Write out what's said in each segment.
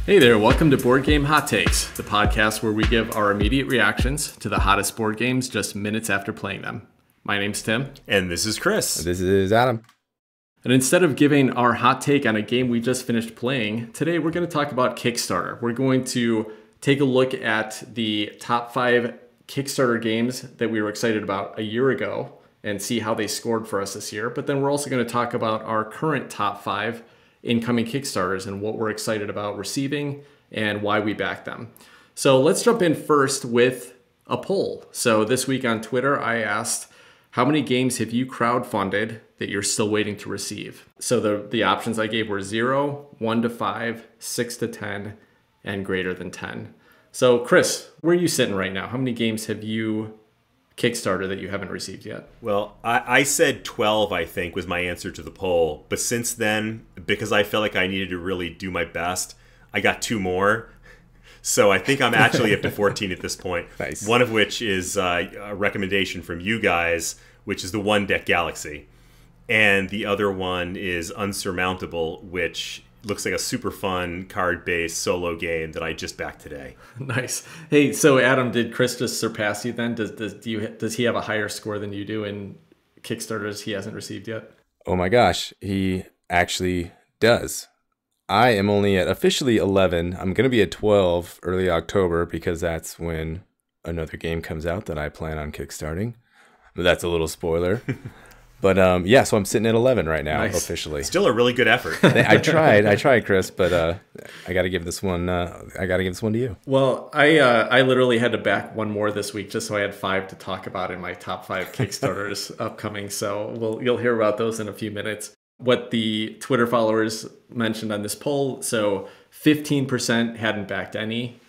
Hey there, welcome to Board Game Hot Takes, the podcast where we give our immediate reactions to the hottest board games just minutes after playing them. My name's Tim. And this is Chris. This is Adam. And instead of giving our hot take on a game we just finished playing, today we're going to talk about Kickstarter. We're going to take a look at the top 5 Kickstarter games that we were excited about a year ago and see how they scored for us this year. But then we're also going to talk about our current top 5 incoming Kickstarters and what we're excited about receiving and why we back them. So let's jump in first with a poll. So this week on Twitter, I asked, how many games have you crowdfunded that you're still waiting to receive? So the options I gave were 0, 1 to 5, 6 to 10, and greater than 10. So Chris, where are you sitting right now? How many games have you Kickstarter that you haven't received yet? Well, I said 12, I think, was my answer to the poll. But since then, because I felt like I needed to really do my best, I got 2 more. So I think I'm actually up to 14 at this point. Nice. One of which is a recommendation from you guys, which is the One Deck Galaxy. And the other one is Unsurmountable, which looks like a super fun card-based solo game that I just backed today. Nice. Hey, so Adam, did Chris just surpass you then? Does he have a higher score than you do in Kickstarters he hasn't received yet? Oh my gosh, he actually does. I am only at officially 11. I'm going to be at 12 early October because that's when another game comes out that I plan on kickstarting. But that's a little spoiler. But yeah, so I'm sitting at 11 right now, Nice. officially. Still a really good effort. I tried, Chris, but I got to give this one. I got to give this one to you. Well, I literally had to back one more this week just so I had 5 to talk about in my top 5 Kickstarters upcoming. So you'll hear about those in a few minutes. What the Twitter followers mentioned on this poll, so 15% hadn't backed any.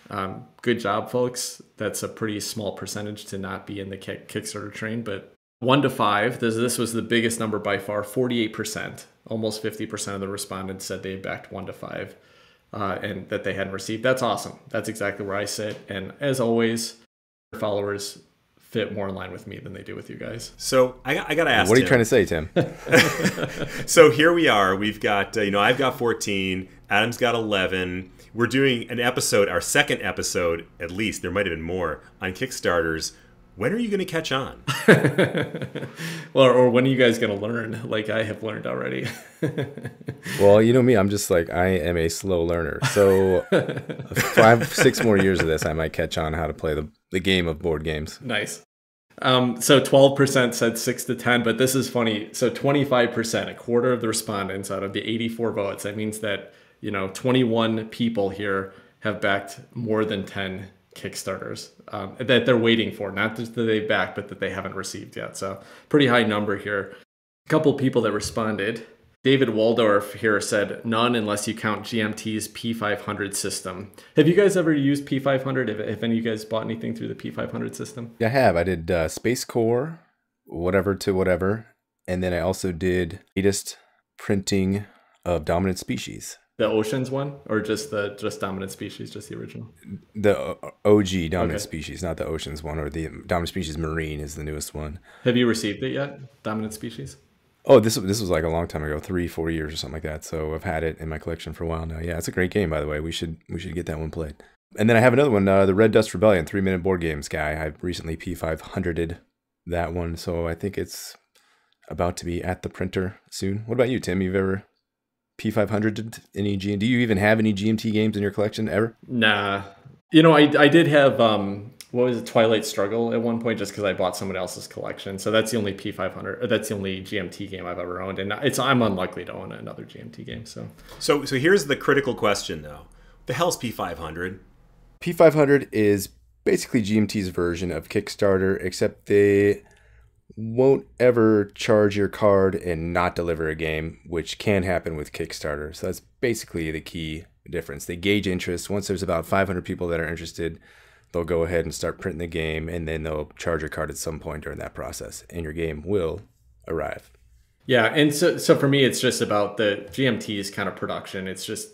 Good job, folks. That's a pretty small percentage to not be in the Kickstarter train, but 1 to 5, this was the biggest number by far, 48%. Almost 50% of the respondents said they backed 1 to 5 and that they hadn't received. That's awesome. That's exactly where I sit. And as always, followers fit more in line with me than they do with you guys. So I got to ask, what are you trying to say, Tim? So here we are. We've got, I've got 14. Adam's got 11. We're doing an episode, our second episode, at least, there might have been more, on Kickstarters. When are you going to catch on? Well, or when are you guys going to learn like I have learned already? Well, you know me, I'm just like, I am a slow learner. So 5, 6 more years of this, I might catch on how to play the game of board games. Nice. So 12% said 6 to 10, but this is funny. So 25%, a quarter of the respondents out of the 84 votes. That means that, 21 people here have backed more than 10 Kickstarters that they're waiting for, not just that they backed, but that they haven't received yet. So pretty high number here. A couple people that responded. David Waldorf here said none unless you count GMT's P500 system. Have you guys ever used P500? If any of you guys bought anything through the P500 system? I have. I did Space Core, whatever to whatever. And then I also did latest printing of Dominant Species. The Oceans one, or just Dominant Species, just the original? The OG Dominant Species, not the Oceans one, or the Dominant Species Marine is the newest one. Have you received it yet, Dominant Species? Oh, this was like a long time ago, 3-4 years or something like that. So I've had it in my collection for a while now. Yeah, it's a great game, by the way. We should get that one played. And then I have another one, the Red Dust Rebellion, 3-minute board games guy. I recently P500'd that one, so I think it's about to be at the printer soon. What about you, Tim? You've ever P500'd any GMT? Do you even have any GMT games in your collection ever? Nah. I did have what was it, Twilight Struggle at one point, just because I bought someone else's collection. So that's the only P500. That's the only GMT game I've ever owned, and I'm unlikely to own another GMT game. So here's the critical question, though. The hell's P500? P500 is basically GMT's version of Kickstarter, except they won't ever charge your card and not deliver a game, which can happen with Kickstarter. So that's basically the key difference. They gauge interest. Once there's about 500 people that are interested, they'll go ahead and start printing the game, and then they'll charge your card at some point during that process, and your game will arrive. Yeah, and so for me, it's just about the GMT's kind of production. It's just,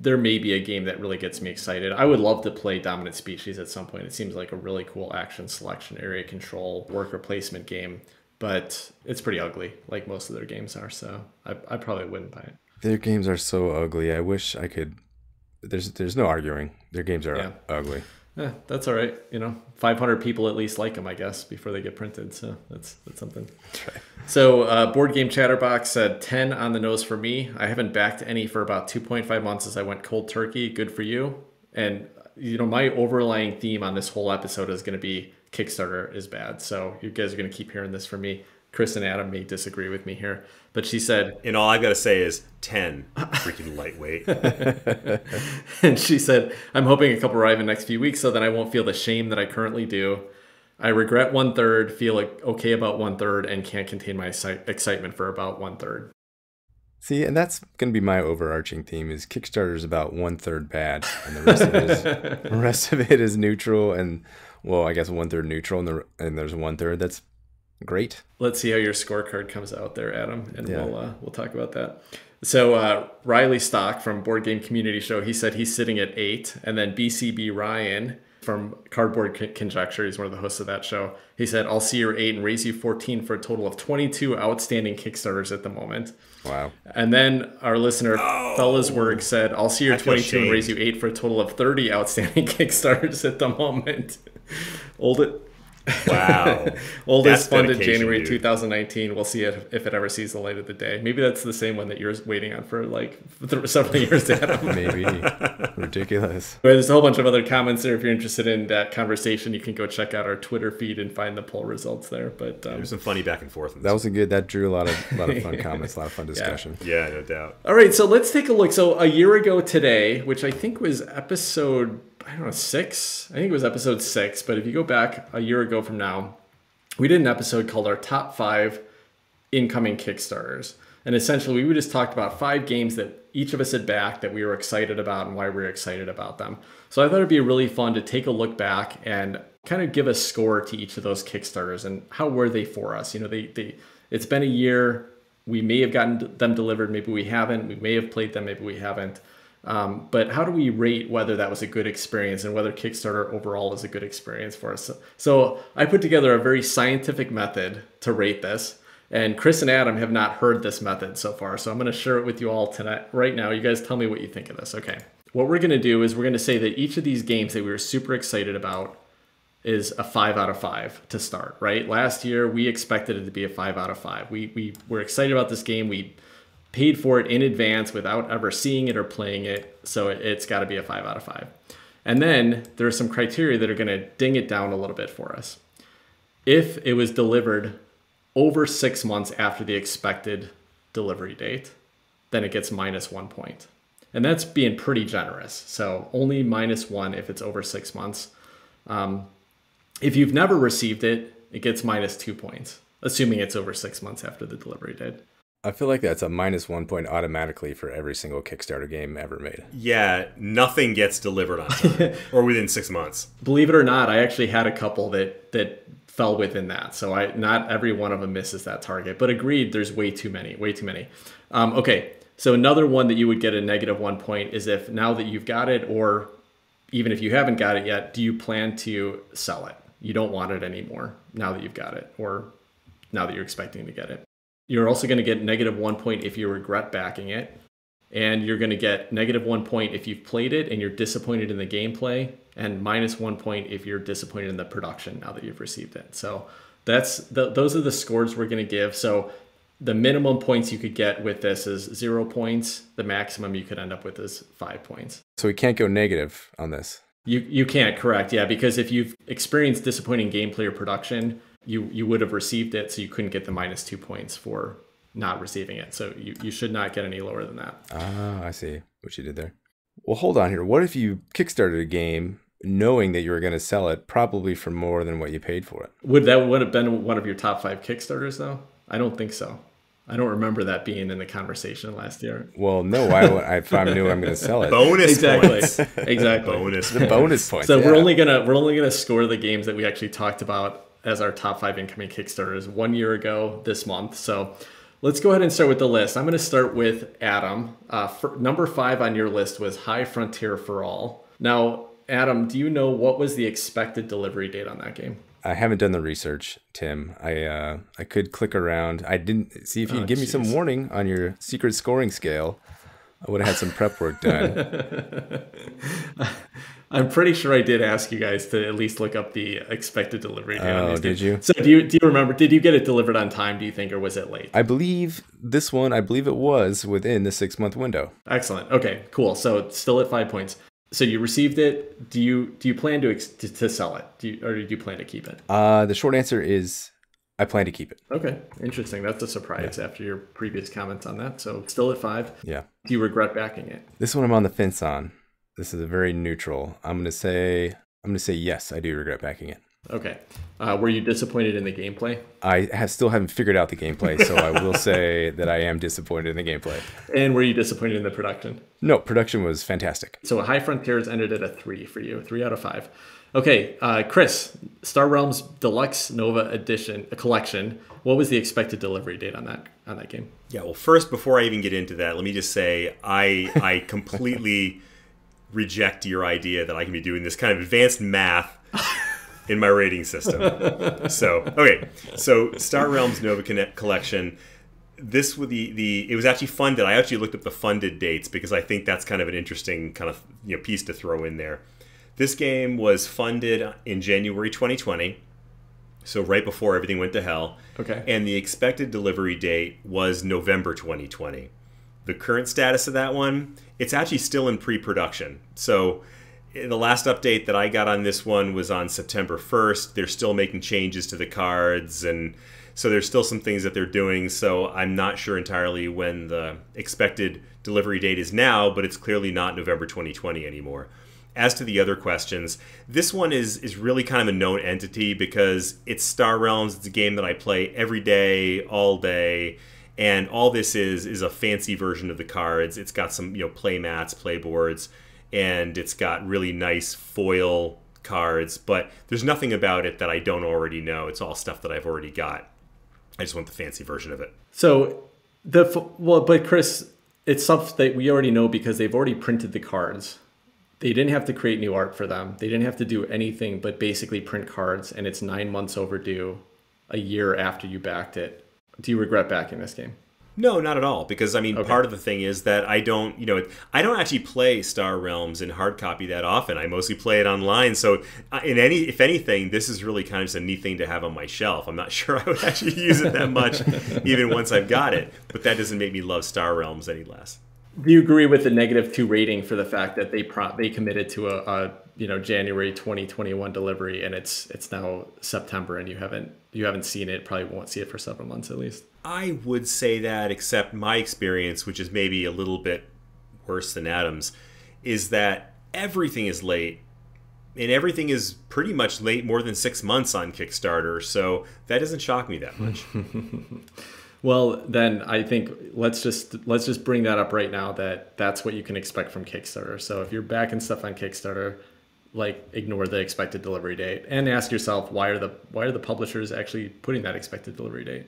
there may be a game that really gets me excited. I would love to play Dominant Species at some point. It seems like a really cool action selection, area control, worker placement game, but it's pretty ugly, like most of their games are, so I probably wouldn't buy it. Their games are so ugly. I wish I could there's no arguing. Their games are ugly. Yeah, that's all right. 500 people at least like them, I guess, before they get printed. So that's something. That's right. So Board Game Chatterbox said 10 on the nose for me. I haven't backed any for about 2.5 months as I went cold turkey. Good for you. And, my overlying theme on this whole episode is going to be Kickstarter is bad. So you guys are going to keep hearing this from me. Chris and Adam may disagree with me here, but she said... And all I've got to say is 10. Freaking lightweight. And she said, I'm hoping a couple arrive in the next few weeks so that I won't feel the shame that I currently do. I regret 1/3, feel okay about 1/3, and can't contain my excitement for about 1/3. See, and that's going to be my overarching theme is Kickstarter is about 1/3 bad, and the rest of it is neutral, and, well, I guess 1/3 neutral, and there's 1/3 that's great. Let's see how your scorecard comes out there, Adam, and we'll talk about that. So Riley Stock from Board Game Community Show, he said he's sitting at 8, and then BCB Ryan from Cardboard Conjecture, he's one of the hosts of that show, he said, I'll see your 8 and raise you 14 for a total of 22 outstanding Kickstarters at the moment. Wow. And then our listener, Fellasworg, said, I'll see your 22 and raise you 8 for a total of 30 outstanding Kickstarters at the moment. Wow. Oldest funded January 2019. We'll see if it ever sees the light of the day. Maybe that's the same one that you're waiting on for several years, Adam. Maybe. Ridiculous. There's a whole bunch of other comments there. If you're interested in that conversation, you can go check out our Twitter feed and find the poll results there. But there's some funny back and forth. That drew a lot of fun comments, a lot of fun discussion. Yeah, no doubt. All right, so let's take a look. So a year ago today, which I think was episode 6. I think it was episode 6. But if you go back a year ago from now, we did an episode called our top 5 incoming Kickstarters. And essentially, we just talked about 5 games that each of us had backed that we were excited about and why we were excited about them. So I thought it'd be really fun to take a look back and kind of give a score to each of those Kickstarters and how were they for us. It's been a year. We may have gotten them delivered. Maybe we haven't. We may have played them. Maybe we haven't. But how do we rate whether that was a good experience and whether Kickstarter overall is a good experience for us? So I put together a very scientific method to rate this. And Chris and Adam have not heard this method so far. So I'm going to share it with you all tonight, right now. You guys tell me what you think of this. Okay. What we're going to do is we're going to say that each of these games that we were super excited about is a 5 out of 5 to start, right? Last year, we expected it to be a 5 out of 5. We were excited about this game. We paid for it in advance without ever seeing it or playing it. So it's got to be a 5 out of 5. And then there are some criteria that are going to ding it down a little bit for us. If it was delivered over 6 months after the expected delivery date, then it gets -1 point. And that's being pretty generous. So only -1 if it's over 6 months. If you've never received it, it gets -2 points, assuming it's over 6 months after the delivery date. I feel like that's a -1 point automatically for every single Kickstarter game ever made. Yeah, nothing gets delivered on time or within 6 months. Believe it or not, I actually had a couple that fell within that. So not every one of them misses that target. But agreed, there's way too many. Okay, so another one that you would get a -1 point is if now that you've got it, or even if you haven't got it yet, do you plan to sell it? You don't want it anymore now that you've got it, or now that you're expecting to get it. You're also going to get -1 point if you regret backing it. And you're going to get -1 point if you've played it and you're disappointed in the gameplay, and -1 point if you're disappointed in the production now that you've received it. So those are the scores we're going to give. So the minimum points you could get with this is 0 points. The maximum you could end up with is 5 points. So we can't go negative on this. You can't, correct. Yeah, because if you've experienced disappointing gameplay or production, you would have received it, so you couldn't get the -2 points for not receiving it. So you should not get any lower than that. Ah, I see what you did there. Well, hold on here. What if you kickstarted a game knowing that you were going to sell it probably for more than what you paid for it? Would have been one of your top 5 Kickstarters, though? I don't think so. I don't remember that being in the conversation last year. Well, no. If I knew I'm going to sell it, bonus points. Exactly. Bonus points. So we're only gonna score the games that we actually talked about as our top 5 incoming Kickstarters 1 year ago this month. So let's go ahead and start with the list. I'm going to start with Adam. Number 5 on your list was High Frontier for All. Now, Adam, do you know what was the expected delivery date on that game? I haven't done the research, Tim. I could click around. I didn't see if you could give me some warning on your secret scoring scale. I would have had some prep work done. I'm pretty sure I did ask you guys to at least look up the expected delivery date on these did games. you? So do you remember, did you get it delivered on time, do you think, or was it late? I believe it was within the 6-month window. Excellent. Okay, cool. So it's still at 5 points. So you received it. Do you plan to sell it? Or do you plan to keep it? The short answer is I plan to keep it. Okay, interesting. That's a surprise after your previous comments on that. So still at 5. Yeah. Do you regret backing it? This one I'm on the fence on. This is a very neutral. I'm gonna say yes, I do regret backing it. Okay. Were you disappointed in the gameplay? I still haven't figured out the gameplay, so I will say that I am disappointed in the gameplay. And were you disappointed in the production? No, production was fantastic. So High Frontiers ended at a 3 for you, 3 out of 5. Okay, Chris, Star Realms Deluxe Nova Edition collection. What was the expected delivery date on that game? Yeah, well, first, before I even get into that, let me just say I completely reject your idea that I can be doing this kind of advanced math in my rating system. So Star Realms Nova Collection. This was it was actually funded. I actually looked up the funded dates because I think that's kind of an interesting kind of piece to throw in there. This game was funded in January 2020, so right before everything went to hell. Okay. And the expected delivery date was November 2020. The current status of that one, it's actually still in pre-production. So the last update that I got on this one was on September 1st. They're still making changes to the cards, and so there's still some things that they're doing. So I'm not sure entirely when the expected delivery date is now, but it's clearly not November 2020 anymore. As to the other questions, this one is really kind of a known entity because it's Star Realms. It's a game that I play every day, all day. And all this is a fancy version of the cards. It's got some play mats, play boards, and it's got really nice foil cards. But there's nothing about it that I don't already know. It's all stuff that I've already got. I just want the fancy version of it. So but Chris, it's stuff that we already know because they've already printed the cards. They didn't have to create new art for them. They didn't have to do anything but basically print cards, and it's 9 months overdue, a year after you backed it. Do you regret backing this game? No, not at all. Because part of the thing is that I don't actually play Star Realms in hard copy that often. I mostly play it online. So, if anything, this is really kind of just a neat thing to have on my shelf. I'm not sure I would actually use it that much, even once I've got it. But that doesn't make me love Star Realms any less. Do you agree with the -2 rating for the fact that they committed to a January 2021 delivery, and it's now September, and you haven't seen it, probably won't see it for several months at least? I would say that, except my experience, which is maybe a little bit worse than Adam's, is that everything is late, and everything is pretty much late more than 6 months on Kickstarter, so that doesn't shock me that much. Well, then I think let's just bring that up right now, that's what you can expect from Kickstarter. So if you're backing stuff on Kickstarter, ignore the expected delivery date and ask yourself, why are the publishers actually putting that expected delivery date?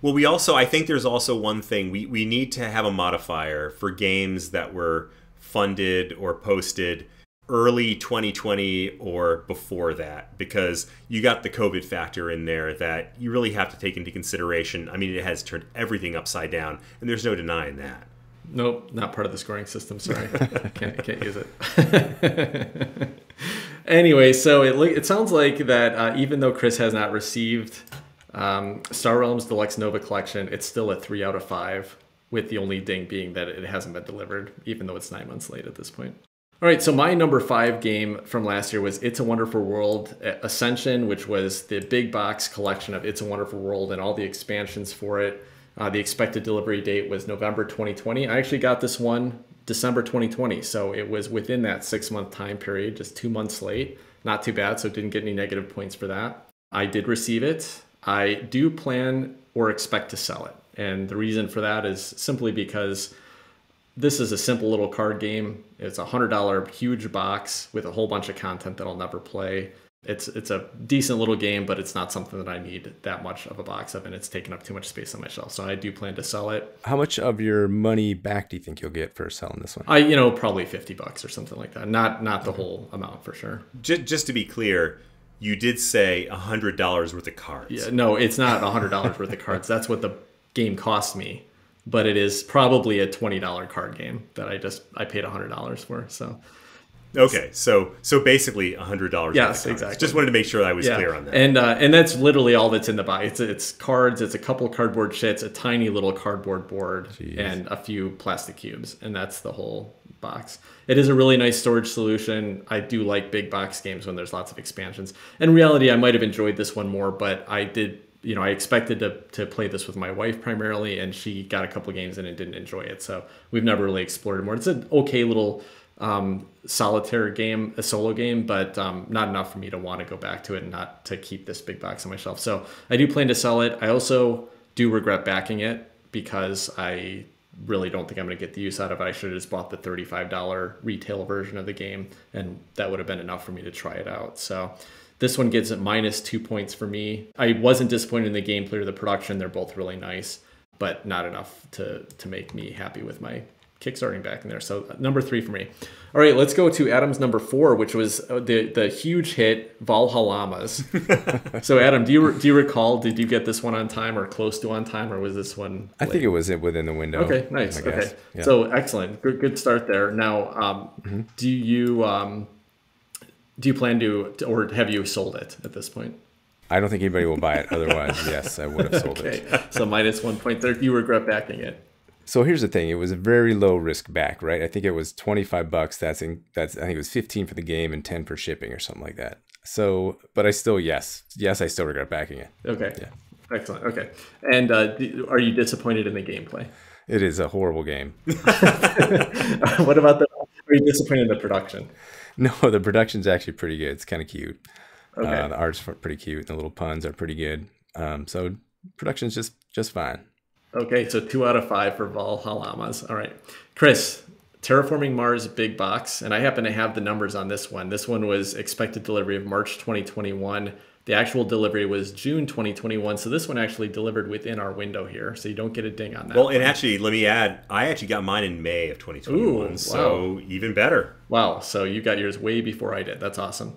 Well, I think there's also one thing. We need to have a modifier for games that were funded or posted early 2020 or before that, because you got the COVID factor in there that you really have to take into consideration. It has turned everything upside down, and there's no denying that. Nope, not part of the scoring system. Sorry, can't use it. Anyway, so it sounds like that even though Chris has not received Star Realms Deluxe Nova Collection, it's still a 3 out of 5, with the only ding being that it hasn't been delivered, even though it's 9 months late at this point. All right, so my number 5 game from last year was It's a Wonderful World Ascension, which was the big box collection of It's a Wonderful World and all the expansions for it. The expected delivery date was November 2020. I actually got this one December 2020, so it was within that 6-month time period, just 2 months late. Not too bad, so didn't get any negative points for that. I did receive it. I do plan or expect to sell it, and the reason for that is simply because this is a simple little card game. It's a $100 huge box with a whole bunch of content that I'll never play. It's a decent little game, but it's not something that I need that much of a box of, and it's taking up too much space on my shelf. So I do plan to sell it. How much of your money back do you think you'll get for selling this one? Probably $50 or something like that. Not the whole amount for sure. Just to be clear, you did say $100 worth of cards. Yeah, no, it's not $100 worth of cards. That's what the game cost me. but it is probably a $20 card game that I paid $100 for. So okay, so basically $100. Yes, exactly. Just wanted to make sure I was clear on that. And that's literally all that's in the box. It's cards, it's a couple cardboard shits, a tiny little cardboard board, and a few plastic cubes, and that's the whole box. It is a really nice storage solution. I do like big box games when there's lots of expansions. In reality, I might have enjoyed this one more, but I did, I expected to play this with my wife primarily, and she got a couple games in and didn't enjoy it. So we've never really explored it more. It's an okay little solitaire game, a solo game, but not enough for me to want to go back to it and not to keep this big box on my shelf. So I do plan to sell it. I also do regret backing it because I really don't think I'm going to get the use out of it. I should have just bought the $35 retail version of the game, and that would have been enough for me to try it out. So this one gets it -2 points for me. I wasn't disappointed in the gameplay or the production. They're both really nice, but not enough to make me happy with my kickstarting back in there. So number 3 for me. All right, let's go to Adam's number 4, which was the huge hit Valhallamas. So Adam, do you recall? Did you get this one on time or close to on time, or was this one late? I think it was within the window. Okay, nice. Okay, yeah. So excellent, good start there. Now, do you plan to, or have you sold it at this point? I don't think anybody will buy it. Otherwise, yes, I would have sold it. So -1 point there. You regret backing it. So here's the thing. It was a very low risk back, right? I think it was $25. I think it was 15 for the game and 10 for shipping or something like that. So, but I still, yes, I still regret backing it. Okay. Yeah. Excellent. Okay. And are you disappointed in the gameplay? It is a horrible game. What about are you disappointed in the production? No, the production's actually pretty good. It's kind of cute. Okay. The art's pretty cute. The little puns are pretty good. So production's just fine. Okay, so 2 out of 5 for Valhallamas. All right. Chris, Terraforming Mars big box, and I happen to have the numbers on this one. This one was expected delivery of March 2021. The actual delivery was June 2021, so this one actually delivered within our window here, so you don't get a ding on that. Well, and actually, let me add, I actually got mine in May of 2021, so even better. Wow, so you got yours way before I did. That's awesome.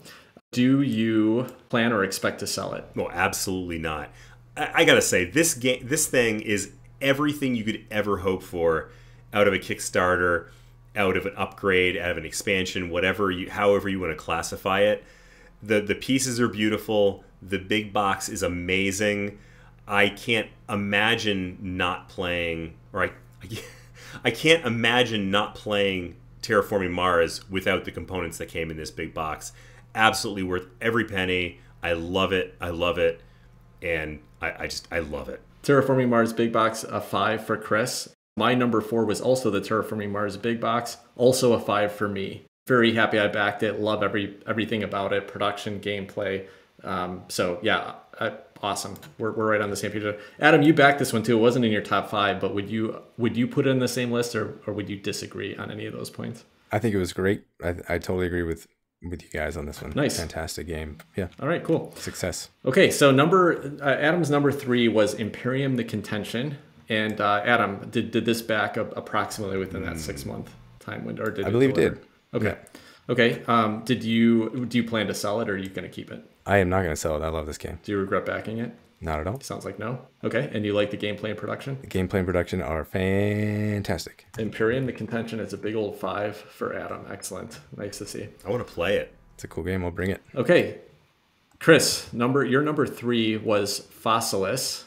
Do you plan or expect to sell it? Well, absolutely not. I gotta say, this thing is everything you could ever hope for out of a Kickstarter, out of an upgrade, out of an expansion, however you want to classify it. The pieces are beautiful. The big box is amazing. I can't imagine not playing, or I can't imagine not playing Terraforming Mars without the components that came in this big box. Absolutely worth every penny. I love it. And I love it. Terraforming Mars big box, a 5 for Chris. My number 4 was also the Terraforming Mars big box, also a 5 for me. Very happy I backed it. Love everything about it, production, gameplay. So yeah, awesome. We're right on the same page. Adam, you backed this one too. It wasn't in your top 5, but would you put it in the same list, or would you disagree on any of those points? I think it was great. I totally agree with you guys on this one. Nice. Fantastic game. Yeah. All right, cool. Success. Okay, so Adam's number 3 was Imperium the Contention. And Adam, did this back up approximately within that 6-month time window? Or did I believe it did. Okay. Yeah. Okay. Do you plan to sell it, or are you going to keep it? I am not going to sell it. I love this game. Do you regret backing it? Not at all. Sounds like no. Okay. And you like the gameplay and production? The gameplay and production are fantastic. Imperium, the Contention, is a big old 5 for Adam. Excellent. Nice to see. I want to play it. It's a cool game. I'll bring it. Okay. Chris, your number 3 was Fossilis.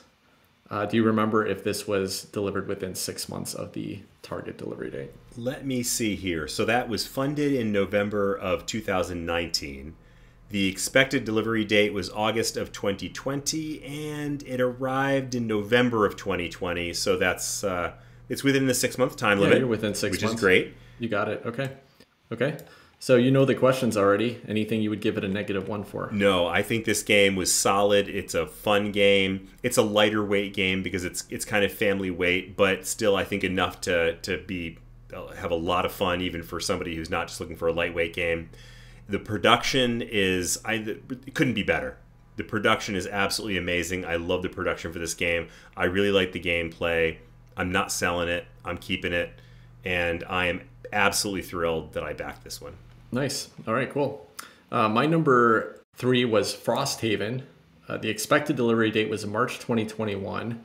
Do you remember if this was delivered within 6 months of the target delivery date? Let me see here. So that was funded in November of 2019. The expected delivery date was August of 2020, and it arrived in November of 2020. So that's it's within the 6-month time limit. Yeah, you're within 6 months. Which is great. You got it. Okay. So you know the questions already. Anything you would give it a -1 for? No, I think this game was solid. It's a fun game. It's a lighter weight game because it's kind of family weight, but still I think enough to have a lot of fun even for somebody who's not just looking for a lightweight game. The production it couldn't be better. The production is absolutely amazing. I love the production for this game. I really like the gameplay. I'm not selling it. I'm keeping it. And I am absolutely thrilled that I backed this one. Nice. All right, cool. My number 3 was Frosthaven. The expected delivery date was March 2021.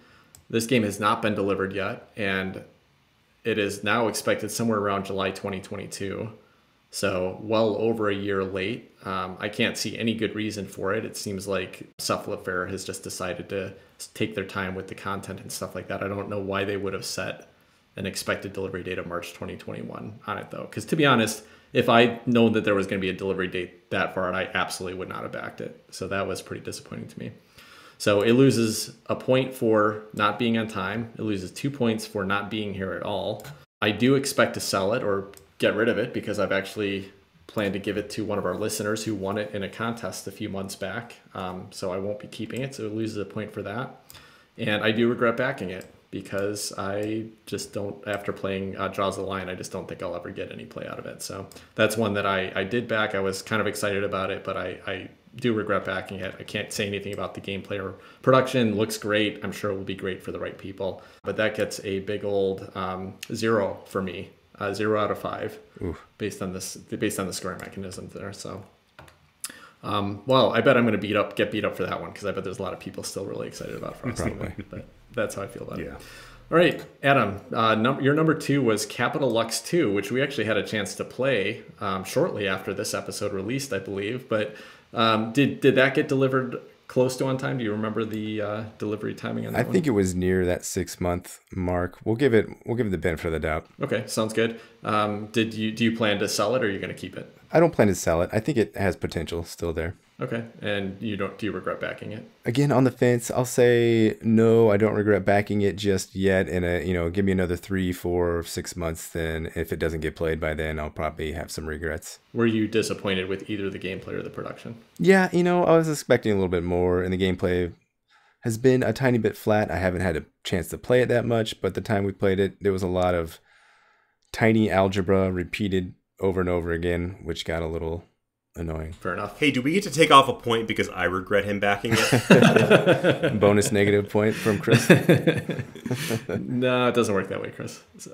This game has not been delivered yet, and it is now expected somewhere around July 2022. So well over a year late. I can't see any good reason for it. It seems like Cephalofair has just decided to take their time with the content and stuff like that. I don't know why they would have set an expected delivery date of March 2021 on it, though. Because to be honest, if I'd known that there was going to be a delivery date that far, I absolutely would not have backed it. So that was pretty disappointing to me. So it loses a point for not being on time. It loses 2 points for not being here at all. I do expect to sell it or get rid of it because I've actually planned to give it to one of our listeners who won it in a contest a few months back. So I won't be keeping it. So it loses a point for that. And I do regret backing it because I just don't, after playing Jaws of the Lion, I just don't think I'll ever get any play out of it. So that's one that I did back. I was kind of excited about it, but I do regret backing it. I can't say anything about the gameplay or production. Looks great. I'm sure it will be great for the right people. But that gets a big old 0 for me. 0 out of 5. Oof. based on the scoring mechanism there. So, well, I bet I'm going to get beat up for that one because I bet there's a lot of people still really excited about Frosthaven. But that's how I feel about it. All right, Adam, your number 2 was Capital Lux 2, which we actually had a chance to play shortly after this episode released, I believe. But did that get delivered close to on time? Do you remember the delivery timing on that one? I think it was near that 6-month mark. We'll give it the benefit of the doubt. Okay, sounds good. Do you plan to sell it or are you going to keep it? I don't plan to sell it. I think it has potential still there. Okay, and do you regret backing it? Again, on the fence, I'll say no. I don't regret backing it just yet. And give me another 3, 4, 6 months. Then, if it doesn't get played by then, I'll probably have some regrets. Were you disappointed with either the gameplay or the production? Yeah, I was expecting a little bit more, and the gameplay has been a tiny bit flat. I haven't had a chance to play it that much, but the time we played it, there was a lot of tiny algebra repeated over and over again, which got a little annoying. Fair enough. Hey, do we get to take off a point because I regret him backing it? Bonus negative point from Chris. No, it doesn't work that way, Chris. So.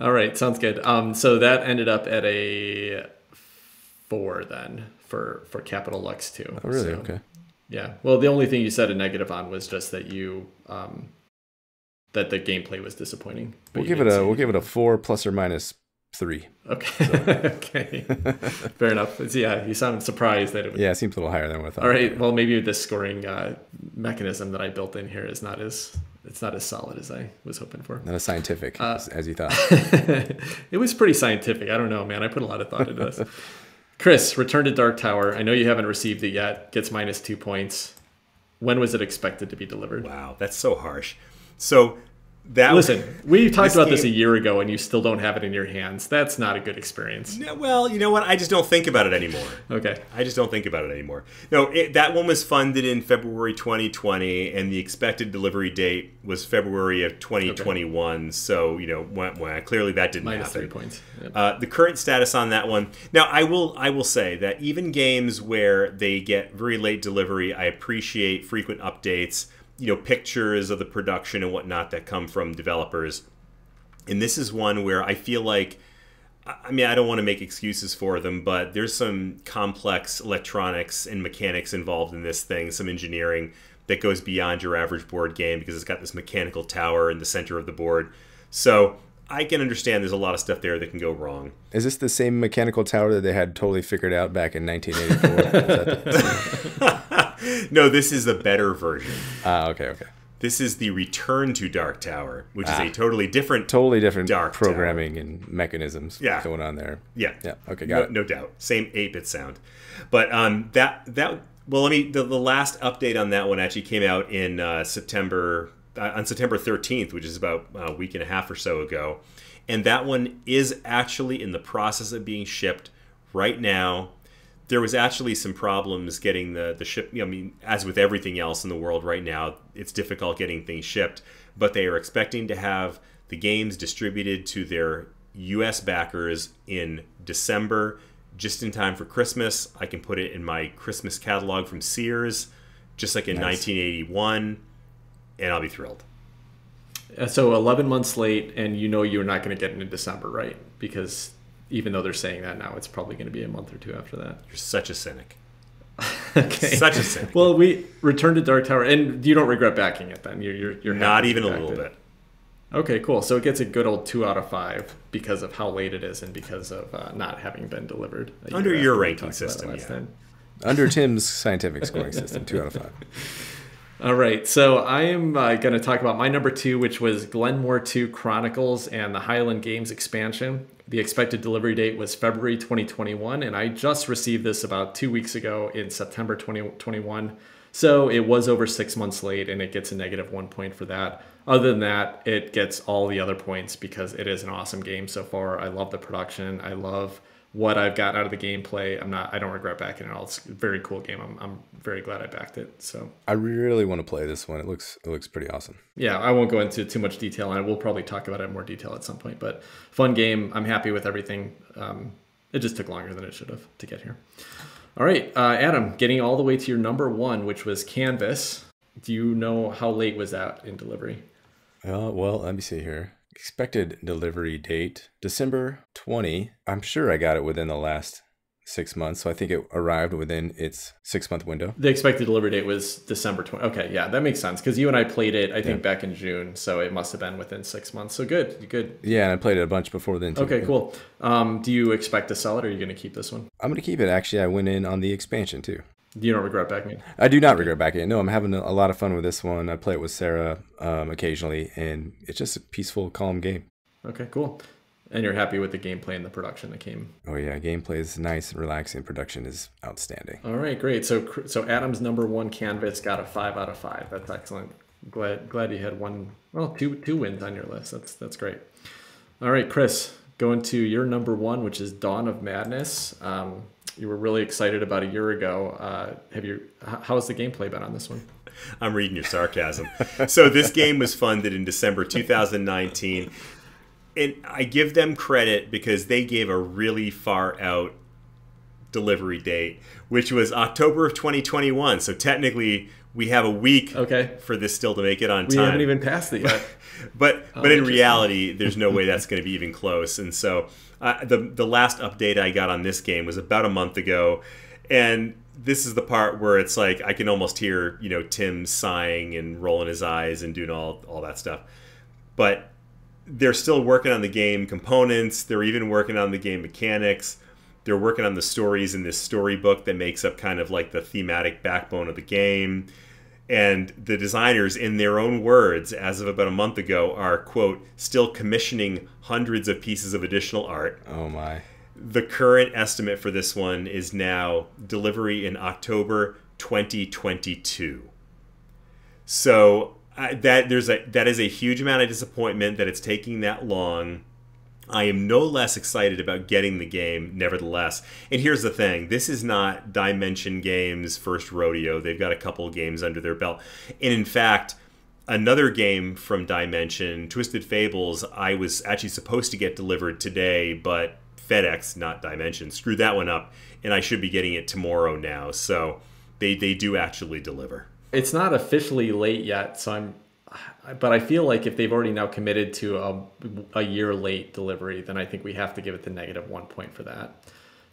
All right, sounds good. So that ended up at a 4 then for Capital Lux 2. Oh, really? So, okay. Yeah. Well, the only thing you said a negative on was just that you that the gameplay was disappointing. We'll give it a 4 plus or minus 3. Okay. So. Okay. Fair enough. Yeah, you sound surprised that it was... Yeah, it seems a little higher than what I thought. All right. Well, maybe this scoring mechanism that I built in here is not as solid as I was hoping for. Not as scientific as you thought. It was pretty scientific. I don't know, man. I put a lot of thought into this. Chris, Return to Dark Tower. I know you haven't received it yet. Gets minus 2 points. When was it expected to be delivered? Wow, that's so harsh. So listen, we talked about this a year ago, and you still don't have it in your hands. That's not a good experience. No, well, you know what? I just don't think about it anymore. Okay. I just don't think about it anymore. No, that one was funded in February 2020, and the expected delivery date was February of 2021. Okay. So, clearly that didn't minus happen. 3 points. Yep. The current status on that one. Now, I will say that even games where they get very late delivery, I appreciate frequent updates. Pictures of the production and whatnot that come from developers. And this is one where I feel like, I don't want to make excuses for them, but there's some complex electronics and mechanics involved in this thing, some engineering that goes beyond your average board game because it's got this mechanical tower in the center of the board. So I can understand there's a lot of stuff there that can go wrong. Is this the same mechanical tower that they had totally figured out back in 1984? No, this is a better version. Okay. This is the Return to Dark Tower, which is a totally different dark programming tower. And mechanisms going on there. Yeah. Okay, got it. No doubt. Same 8-bit sound. But the last update on that one actually came out in September 13th, which is about a week and a half or so ago. And that one is actually in the process of being shipped right now. There was actually some problems getting the ship. As with everything else in the world right now, it's difficult getting things shipped. But they are expecting to have the games distributed to their U.S. backers in December, just in time for Christmas. I can put it in my Christmas catalog from Sears, just like in 1981, and I'll be thrilled. So 11 months late, and you're not going to get it in December, right? Because even though they're saying that now, it's probably going to be a month or two after that. You're such a cynic. Okay. Such a sin. Well, we returned to Dark Tower, and you don't regret backing it then. You're Not happy even a you backed little it. bit. Okay, cool. So it gets a good old 2 out of 5 because of how late it is and because of not having been delivered. Under your ranking system, yeah. Under Tim's scientific scoring system, 2 out of 5. All right, so I am going to talk about my number 2, which was Glenmore 2 Chronicles and the Highland Games expansion. The expected delivery date was February 2021, and I just received this about 2 weeks ago in September 2021. So it was over 6 months late, and it gets a -1 point for that. Other than that, it gets all the other points because it is an awesome game so far. I love the production. I love what I've got out of the gameplay. I don't regret backing it at all. It's a very cool game. I'm very glad I backed it. So I really want to play this one. It looks pretty awesome. yeah, I won't go into too much detail, and we'll probably talk about it in more detail at some point. But fun game. I'm happy with everything. It just took longer than it should have to get here. All right, Adam, getting all the way to your number 1, which was Canvas. Do you know how late was that in delivery? Well, let me see here. Expected delivery date, December 20. I'm sure I got it within the last 6 months, so I think it arrived within its 6-month window. The expected delivery date was December 20. Okay, yeah, that makes sense because you and I played it, I think, back in June, so it must have been within 6 months. So good. Yeah, and I played it a bunch before then, too. Okay, cool. Do you expect to sell it, or are you going to keep this one? I'm going to keep it. Actually, I went in on the expansion, too. You don't regret backing it? I do not regret backing it. No, I'm having a lot of fun with this one. I play it with Sarah occasionally, and it's just a peaceful, calm game. Okay, cool. And you're happy with the gameplay and the production that came? Oh yeah, gameplay is nice and relaxing. Production is outstanding. All right, great. So Adam's number 1 Canvas got a 5 out of 5. That's excellent. Glad you had two wins on your list. That's great. All right, Chris, going to your number 1, which is Dawn of Madness. You were really excited about a year ago. How's the gameplay been on this one? I'm reading your sarcasm. So this game was funded in December 2019. And I give them credit because they gave a really far out delivery date, which was October of 2021. So technically, we have a week for this still to make it on time. We haven't even passed it yet. but in reality, there's no way that's going to be even close. And so the last update I got on this game was about a month ago. And this is the part where it's like I can almost hear, Tim sighing and rolling his eyes and doing all that stuff. But they're still working on the game components. They're even working on the game mechanics. They're working on the stories in this storybook that makes up kind of like the thematic backbone of the game. And the designers, in their own words, as of about a month ago, are, quote, still commissioning hundreds of pieces of additional art. Oh, my. The current estimate for this one is now delivery in October 2022. So that is a huge amount of disappointment that it's taking that long. I am no less excited about getting the game, nevertheless. And here's the thing. This is not Dimension Games' first rodeo. They've got a couple of games under their belt. And in fact, another game from Dimension, Twisted Fables, I was actually supposed to get delivered today, but FedEx, not Dimension, screwed that one up. And I should be getting it tomorrow now. So they do actually deliver. It's not officially late yet, but I feel like if they've already now committed to a year late delivery, then I think we have to give it the -1 point for that.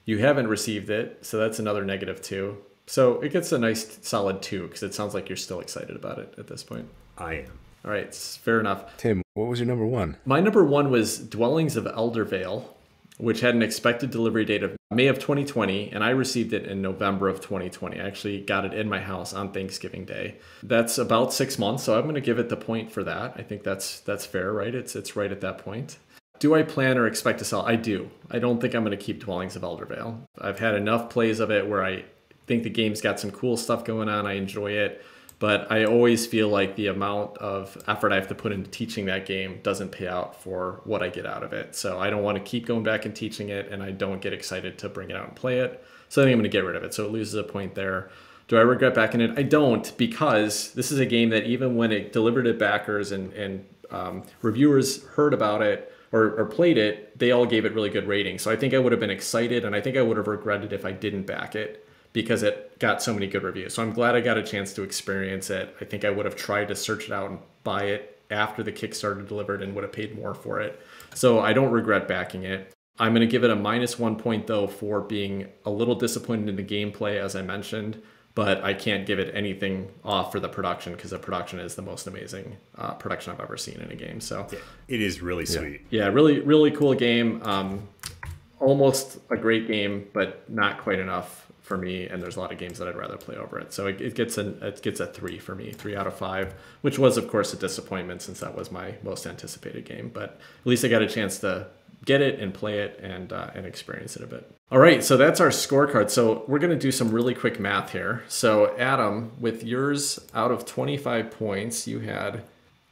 You haven't received it, so that's another -2. So it gets a nice solid 2 because it sounds like you're still excited about it at this point. I am. All right, fair enough. Tim, what was your number 1? My number 1 was Dwellings of Eldervale, which had an expected delivery date of May of 2020, and I received it in November of 2020. I actually got it in my house on Thanksgiving Day. That's about 6 months, so I'm going to give it the point for that. I think that's fair, right? It's right at that point. Do I plan or expect to sell? I do. I don't think I'm going to keep Dwellings of Eldervale. I've had enough plays of it where I think the game's got some cool stuff going on. I enjoy it. But I always feel like the amount of effort I have to put into teaching that game doesn't pay out for what I get out of it. So I don't want to keep going back and teaching it, and I don't get excited to bring it out and play it. So I think I'm going to get rid of it. So it loses a point there. Do I regret backing it? I don't, because this is a game that even when it delivered to backers and reviewers heard about it or played it, they all gave it really good ratings. So I think I would have been excited, and I think I would have regretted if I didn't back it, because it got so many good reviews. So I'm glad I got a chance to experience it. I think I would have tried to search it out and buy it after the Kickstarter delivered and would have paid more for it. So I don't regret backing it. I'm going to give it a -1 point, though, for being a little disappointed in the gameplay, as I mentioned. But I can't give it anything off for the production, because the production is the most amazing production I've ever seen in a game. So yeah, it is really sweet. Yeah, really, really cool game. Almost a great game, but not quite enough for me. And there's a lot of games that I'd rather play over it. So it gets a 3 for me, 3 out of 5, which was, of course, a disappointment since that was my most anticipated game. But at least I got a chance to get it and play it and experience it a bit. All right, so that's our scorecard. So we're going to do some really quick math here. So Adam, with yours out of 25 points, you had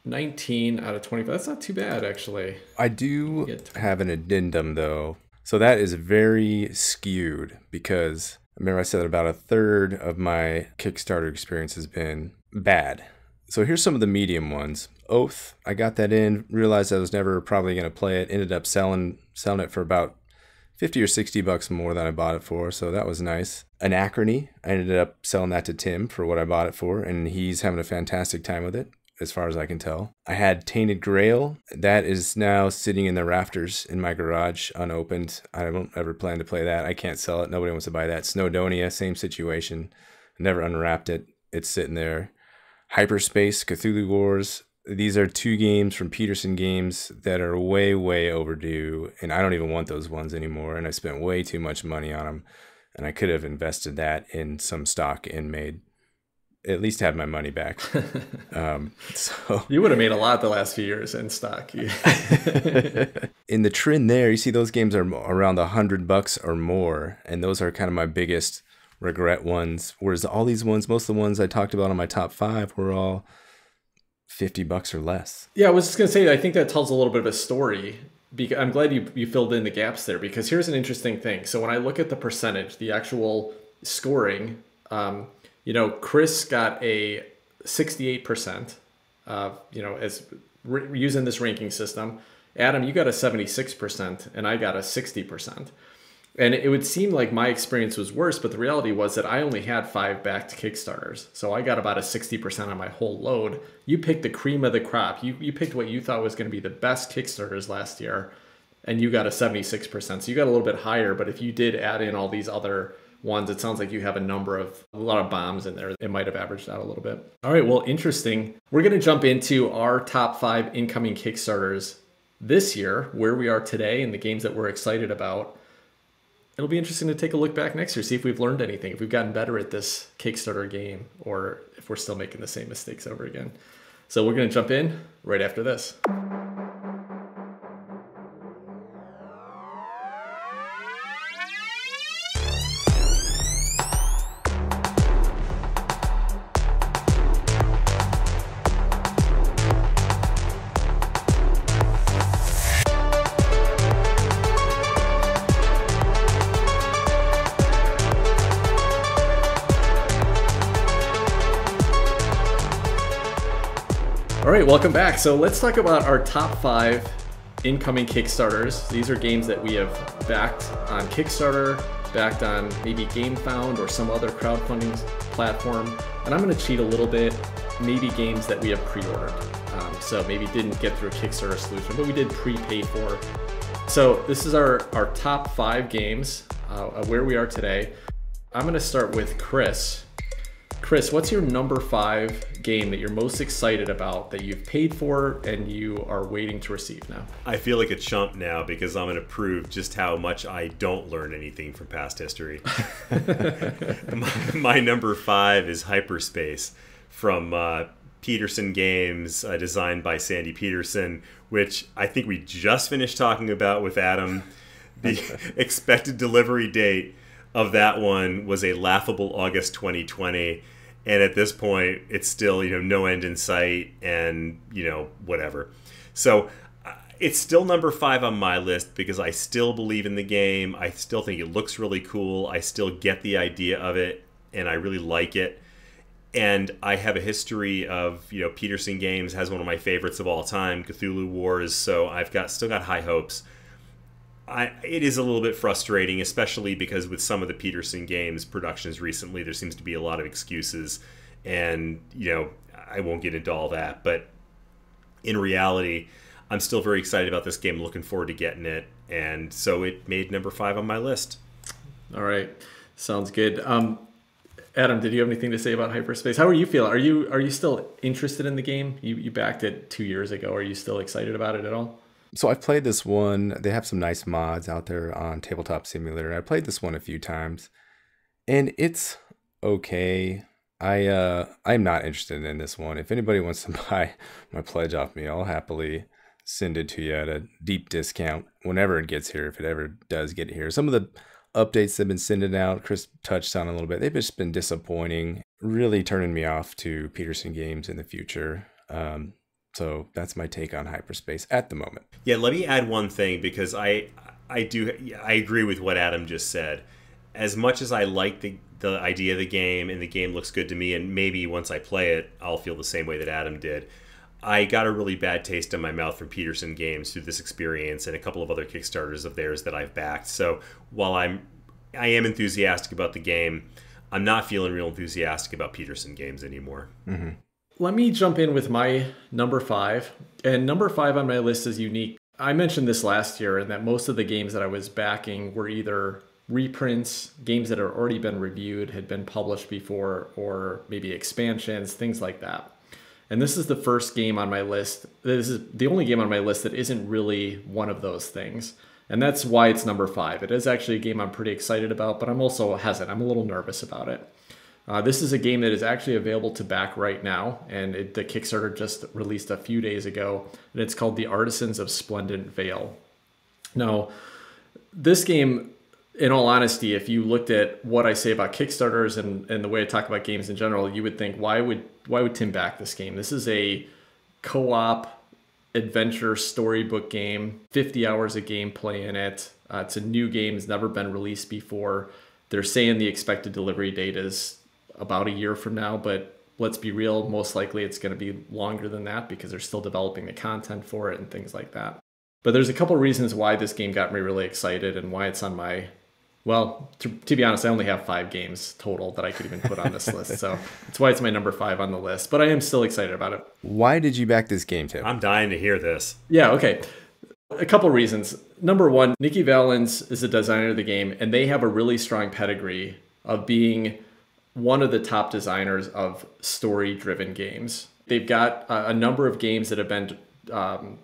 19 out of 25. That's not too bad, actually. I do have an addendum, though. So that is very skewed, because remember I said about a third of my Kickstarter experience has been bad. So here's some of the medium ones. Oath, I got that in, realized I was never probably going to play it, ended up selling it for about 50 or 60 bucks more than I bought it for, so that was nice. Anachrony, I ended up selling that to Tim for what I bought it for, and he's having a fantastic time with it, as far as I can tell. I had Tainted Grail. That is now sitting in the rafters in my garage, unopened. I don't ever plan to play that. I can't sell it. Nobody wants to buy that. Snowdonia, same situation. Never unwrapped it. It's sitting there. Hyperspace, Cthulhu Wars. These are 2 games from Peterson Games that are way, way overdue, and I don't even want those ones anymore, and I spent way too much money on them, and I could have invested that in some stock and made, at least had my money back. So you would have made a lot the last few years in stock. In the trend there, you see those games are around $100 or more, and those are kind of my biggest regret ones, whereas all these ones, most of the ones I talked about on my top 5 were all $50 or less. Yeah, I was just going to say, I think that tells a little bit of a story. I'm glad you filled in the gaps there, because here's an interesting thing. So when I look at the percentage, the actual scoring, Chris got a 68%, as using this ranking system. Adam, you got a 76%, and I got a 60%. And it would seem like my experience was worse, but the reality was that I only had 5 backed Kickstarters. So I got about a 60% on my whole load. You picked the cream of the crop. You picked what you thought was going to be the best Kickstarters last year, and you got a 76%. So you got a little bit higher, but if you did add in all these other ones, it sounds like you have a lot of bombs in there. It might have averaged out a little bit. All right, well, interesting. We're going to jump into our top 5 incoming Kickstarters this year, where we are today, and the games that we're excited about. It'll be interesting to take a look back next year, see if we've learned anything, if we've gotten better at this Kickstarter game, or if we're still making the same mistakes over again. So we're going to jump in right after this. All right, welcome back. So let's talk about our top 5 incoming Kickstarters. These are games that we have backed on Kickstarter, backed on maybe GameFound or some other crowdfunding platform. And I'm going to cheat a little bit, maybe games that we have pre-ordered. So maybe didn't get through a Kickstarter solution, but we did prepay for. So this is our top 5 games, where we are today. I'm going to start with Chris. Chris, what's your number 5 game that you're most excited about, that you've paid for and you are waiting to receive now? I feel like a chump now, because I'm going to prove just how much I don't learn anything from past history. my number 5 is Hyperspace from Peterson Games, designed by Sandy Peterson, which I think we just finished talking about with Adam. The expected delivery date of that one was a laughable August 2020, and at this point it's still no end in sight, and whatever. So it's still number 5 on my list, because I still believe in the game. I still think it looks really cool. I still get the idea of it, and I really like it. And I have a history of Peterson Games has one of my favorites of all time, Cthulhu Wars. So I've still got high hopes. It is a little bit frustrating, especially because with some of the Peterson Games productions recently, there seems to be a lot of excuses, and I won't get into all that. But in reality, I'm still very excited about this game, looking forward to getting it. And so it made number 5 on my list. All right. Sounds good. Adam, did you have anything to say about Hyperspace? How are you feeling? Are you still interested in the game? You backed it 2 years ago. Are you still excited about it at all? So I've played this one. They have some nice mods out there on Tabletop Simulator. I played this one a few times, and it's okay. I'm not interested in this one. If anybody wants to buy my pledge off me, I'll happily send it to you at a deep discount whenever it gets here, if it ever does get here. Some of the updates they've been sending out, Chris touched on a little bit, they've just been disappointing, really turning me off to Peterson games in the future. So that's my take on Hyperspace at the moment. Yeah, let me add one thing, because I agree with what Adam just said. As much as I like the idea of the game, and the game looks good to me, and maybe once I play it, I'll feel the same way that Adam did, I got a really bad taste in my mouth from Peterson Games through this experience and a couple of other Kickstarters of theirs that I've backed. So while I am enthusiastic about the game, I'm not feeling real enthusiastic about Peterson Games anymore. Mm-hmm. Let me jump in with my number 5. And number 5 on my list is unique. I mentioned this last year, and that most of the games that I was backing were either reprints, games that had already been reviewed, had been published before, or maybe expansions, things like that. And this is the first game on my list. This is the only game on my list that isn't really one of those things. And that's why it's number 5. It is actually a game I'm pretty excited about, but I'm also hesitant. I'm a little nervous about it. This is a game that is actually available to back right now, and the Kickstarter just released a few days ago, and it's called The Artisans of Splendent Vale. Now, this game, in all honesty, if you looked at what I say about Kickstarters and the way I talk about games in general, you would think, why would Tim back this game? This is a co-op adventure storybook game, 50 hours of gameplay in it. It's a new game, it's never been released before. They're saying the expected delivery date is about a year from now, but let's be real, most likely it's going to be longer than that because they're still developing the content for it and things like that. But there's a couple reasons why this game got me really excited and why it's on my, well, to be honest, I only have 5 games total that I could even put on this list. So that's why it's my number 5 on the list, but I am still excited about it. Why did you back this game, Tim? I'm dying to hear this. Yeah, okay. A couple reasons. Number 1, Nikki Valens is the designer of the game, and they have a really strong pedigree of being one of the top designers of story-driven games. They've got a number of games that have been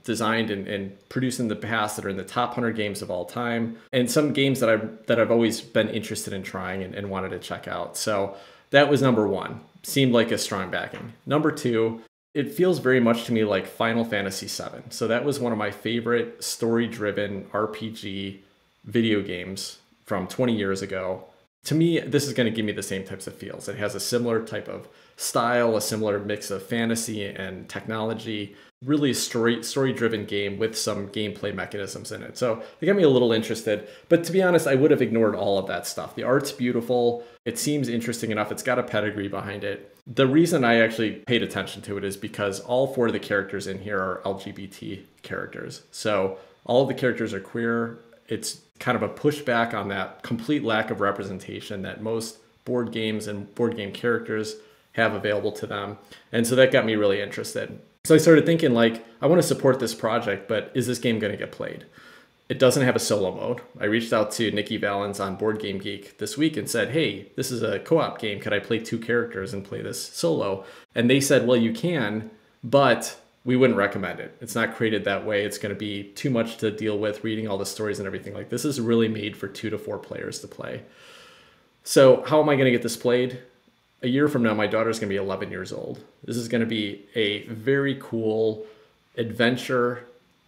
designed and produced in the past that are in the top 100 games of all time, and some games that I've always been interested in trying and wanted to check out. So that was number 1. Seemed like a strong backing. Number 2, it feels very much to me like Final Fantasy VII. So that was one of my favorite story-driven RPG video games from 20 years ago. To me, this is going to give me the same types of feels. It has a similar type of style, a similar mix of fantasy and technology, really a story-driven game with some gameplay mechanisms in it. So they got me a little interested. But to be honest, I would have ignored all of that stuff. The art's beautiful. It seems interesting enough. It's got a pedigree behind it. The reason I actually paid attention to it is because all 4 of the characters in here are LGBT characters. So all of the characters are queer. It's kind of a pushback on that complete lack of representation that most board games and board game characters have available to them. And so that got me really interested. So I started thinking, like, I want to support this project, but is this game going to get played? It doesn't have a solo mode. I reached out to Nikki Valens on Board Game Geek this week and said, hey, this is a co-op game. Could I play 2 characters and play this solo? And they said, well, you can, but we wouldn't recommend it. It's not created that way. It's going to be too much to deal with reading all the stories and everything. Like, this is really made for 2 to 4 players to play. So how am I going to get this played? A year from now, my daughter's going to be 11 years old. This is going to be a very cool adventure.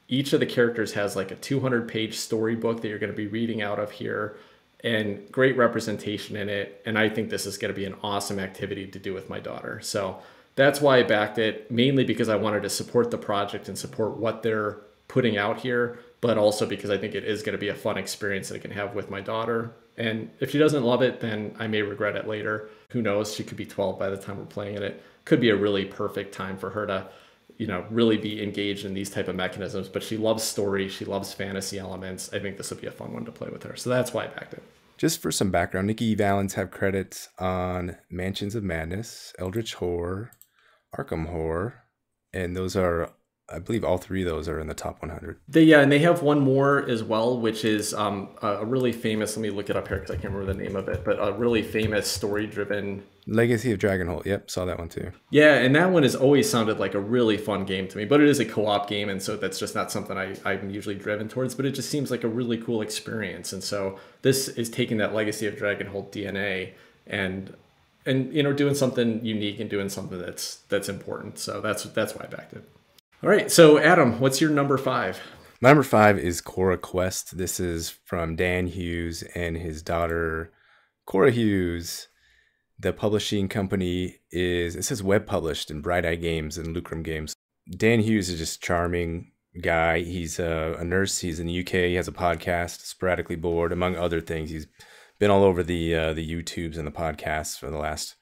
Each of the characters has like a 200-page storybook that you're going to be reading out of here, and great representation in it. And I think this is going to be an awesome activity to do with my daughter. So that's why I backed it, mainly because I wanted to support the project and support what they're putting out here, but also because I think it is going to be a fun experience that I can have with my daughter. And if she doesn't love it, then I may regret it later. Who knows? She could be 12 by the time we're playing it. It could be a really perfect time for her to, really be engaged in these type of mechanisms. But she loves story. She loves fantasy elements. I think this would be a fun one to play with her. So that's why I backed it. Just for some background, Nikki Valens have credits on Mansions of Madness, Eldritch Horror, Arkham Horror, and those are I believe all three of those are in the top 100. And they have one more as well, which is a really famous, let me look it up here because I can't remember the name of it, but a really famous story-driven... Legacy of Dragonholt. Yep, saw that one too. Yeah, and that one has always sounded like a really fun game to me, but it is a co-op game, and so that's just not something I'm usually driven towards, but it just seems like a really cool experience. And so this is taking that Legacy of Dragonholt DNA and doing something unique and doing something that's important. So that's why I backed it. All right, so Adam, what's your number 5? My number 5 is Cora Quest. This is from Dan Hughes and his daughter, Cora Hughes. The publishing company it says web published in Bright Eye Games and Lucrum Games. Dan Hughes is just a charming guy. He's a nurse. He's in the UK. He has a podcast, Sporadically Bored, among other things. He's been all over the YouTubes and the podcasts for the last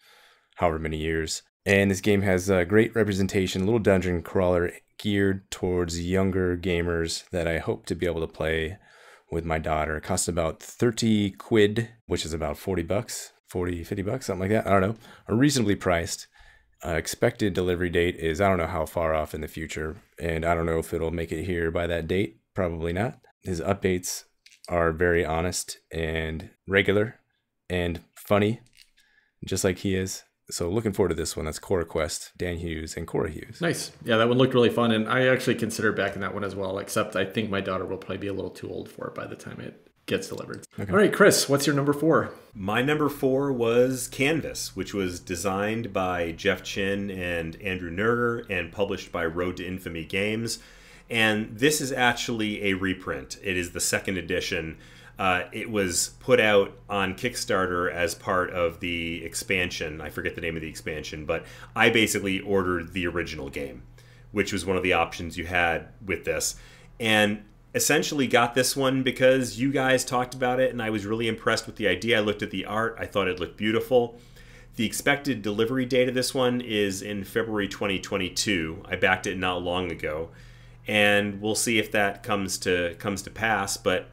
however many years. And this game has a great representation, a little dungeon crawler geared towards younger gamers that I hope to be able to play with my daughter. It costs about 30 quid, which is about $40, 40, 50 bucks, something like that. I don't know. Reasonably priced. Expected delivery date is, I don't know how far off in the future, and I don't know if it'll make it here by that date. Probably not. His updates are very honest and regular and funny, just like he is. So looking forward to this one. That's Cora Quest, Dan Hughes and Cora Hughes. Nice. Yeah, that one looked really fun, and I actually considered backing that one as well, except I think my daughter will probably be a little too old for it by the time it gets delivered. Okay. All right, Chris, what's your number 4? My number 4 was Canvas, which was designed by Jeff Chin and Andrew Nerger and published by Road to Infamy Games. And this is actually a reprint. It is the second edition. It was put out on Kickstarter as part of the expansion. I forget the name of the expansion, but I basically ordered the original game, which was one of the options you had with this. And essentially got this one because you guys talked about it and I was really impressed with the idea. I looked at the art. I thought it looked beautiful. The expected delivery date of this one is in February 2022. I backed it not long ago. And we'll see if that comes to pass, but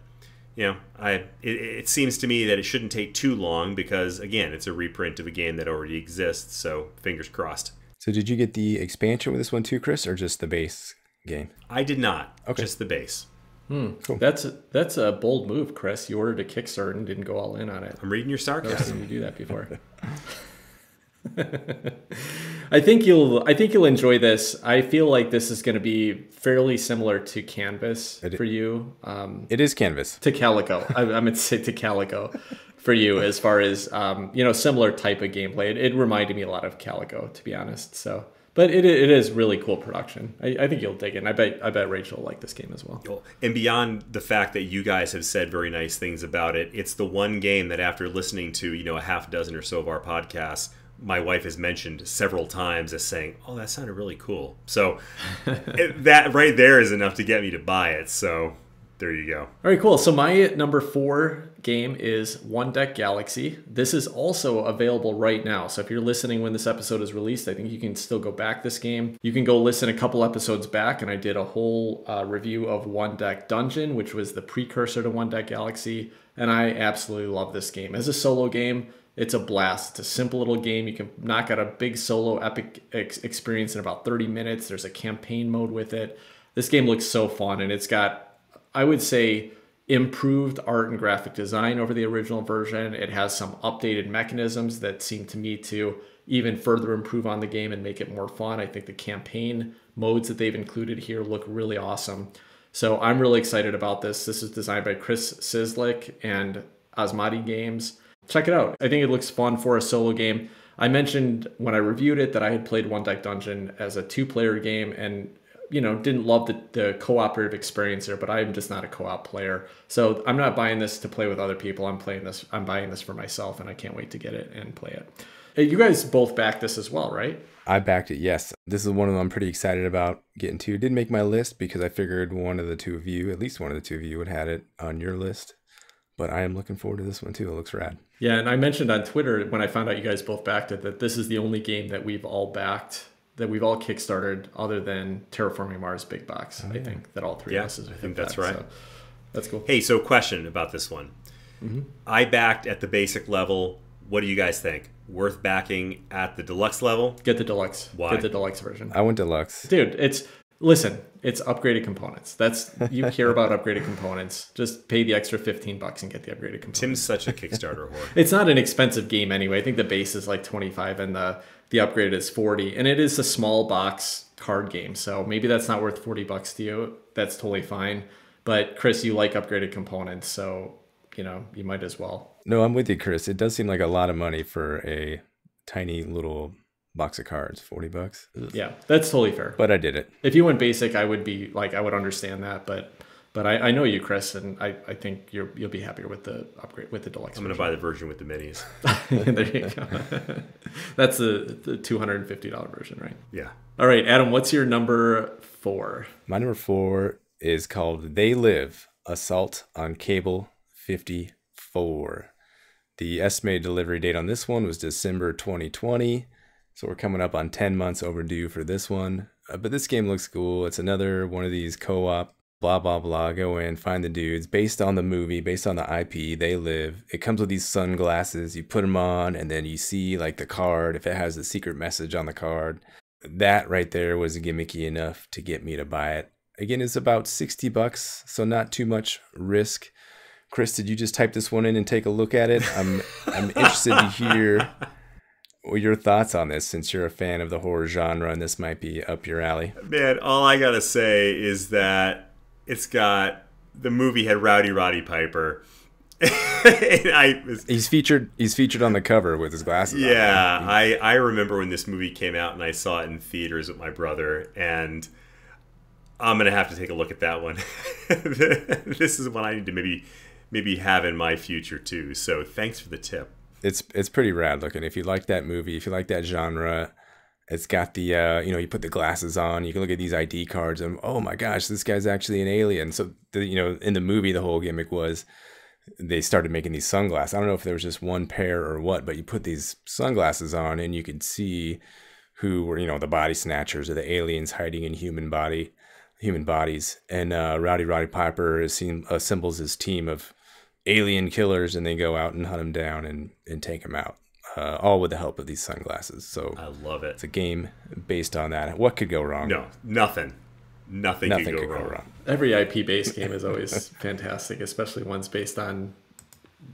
it seems to me that it shouldn't take too long because, again, it's a reprint of a game that already exists, so fingers crossed. So did you get the expansion with this one too, Chris, or just the base game? I did not. Okay. Just the base. Cool. That's a bold move, Chris. You ordered a Kickstarter and didn't go all in on it. I'm reading your sarcasm. I've seen you do that before. I think you'll enjoy this. I feel like this is going to be fairly similar to Canvas for you. It is Canvas. To Calico. I'm going to say to Calico for you as far as similar type of gameplay. It reminded me a lot of Calico, to be honest. So, but it is really cool production. I think you'll dig it. And I bet Rachel will like this game as well. And beyond the fact that you guys have said very nice things about it, it's the one game that after listening to a half dozen or so of our podcasts, my wife has mentioned several times as saying, "Oh, that sounded really cool." So that right there is enough to get me to buy it. So there you go. All right, cool. So my number 4 game is One Deck Galaxy. This is also available right now. So if you're listening when this episode is released, I think you can still go back this game. You can go listen a couple episodes back, and I did a whole review of One Deck Dungeon, which was the precursor to One Deck Galaxy. And I absolutely love this game. As a solo game, it's a blast. It's a simple little game. You can knock out a big solo epic experience in about 30 minutes. There's a campaign mode with it. This game looks so fun, and it's got, I would say, improved art and graphic design over the original version. It has some updated mechanisms that seem to me to even further improve on the game and make it more fun. I think the campaign modes that they've included here look really awesome. So I'm really excited about this. This is designed by Chris Cizlik and AZADI Games. Check it out. I think it looks fun for a solo game. I mentioned when I reviewed it that I had played One Deck Dungeon as a 2-player game and didn't love the cooperative experience there, but I'm just not a co-op player. So I'm not buying this to play with other people. I'm buying this for myself, and I can't wait to get it and play it. Hey, you guys both backed this as well, right? I backed it, yes. This is one of them I'm pretty excited about getting to. It didn't make my list because I figured at least one of the two of you would have it on your list. But I am looking forward to this one too. It looks rad. Yeah, and I mentioned on Twitter when I found out you guys both backed it that this is the only game that we've all backed, that we've all kickstarted, other than Terraforming Mars Big Box. I think that all three of us have. I think that's right. So that's cool. Hey, so question about this one. Mm-hmm. I backed at the basic level. What do you guys think? Worth backing at the deluxe level? Get the deluxe. Why? Get the deluxe version. I went deluxe. Dude, it's Listen, it's upgraded components. You care about upgraded components. Just pay the extra $15 and get the upgraded components. Tim's such a Kickstarter whore. It's not an expensive game anyway. I think the base is like 25 and the upgrade is 40. And it is a small box card game. So maybe that's not worth $40 to you. That's totally fine. But Chris, you like upgraded components, so you might as well. No, I'm with you, Chris. It does seem like a lot of money for a tiny little box of cards. $40. Ugh. Yeah, that's totally fair. But I did it. If you went basic, I would be like, I would understand that. But I know you, Chris, and I think you'll be happier with the upgrade, with the deluxe. I'm going to buy the version with the minis. There you go. That's the $250 version, right? Yeah. All right, Adam, what's your number 4? My number 4 is called They Live, Assault on Cable 54. The estimated delivery date on this one was December 2020. So we're coming up on 10 months overdue for this one. But this game looks cool. It's another one of these co-op, blah, blah, blah. Go in, find the dudes. Based on the movie, based on the IP, They Live. It comes with these sunglasses. You put them on, and then you see like the card, if it has the secret message on the card. That right there was gimmicky enough to get me to buy it. Again, it's about $60, so not too much risk. Chris, did you just type this one in and take a look at it? I'm interested to hear your thoughts on this, since you're a fan of the horror genre and this might be up your alley. Man, all I gotta say is that it's got, the movie had Rowdy Roddy Piper. He's featured on the cover with his glasses on. Yeah, I remember when this movie came out and I saw it in theaters with my brother, and I'm gonna have to take a look at that one. This is one I need to maybe have in my future too. So thanks for the tip. It's pretty rad looking. If you like that movie, if you like that genre, it's got the you put the glasses on, you can look at these ID cards and oh my gosh, this guy's actually an alien. So in the movie, the whole gimmick was they started making these sunglasses. I don't know if there was just one pair or what, but you put these sunglasses on and you could see who were the body snatchers or the aliens hiding in human bodies. And Rowdy Roddy Piper assembles his team of alien killers, and they go out and hunt them down and take them out, all with the help of these sunglasses. So I love it. It's a game based on that. What could go wrong? No, nothing could go wrong. Every IP based game is always fantastic, especially ones based on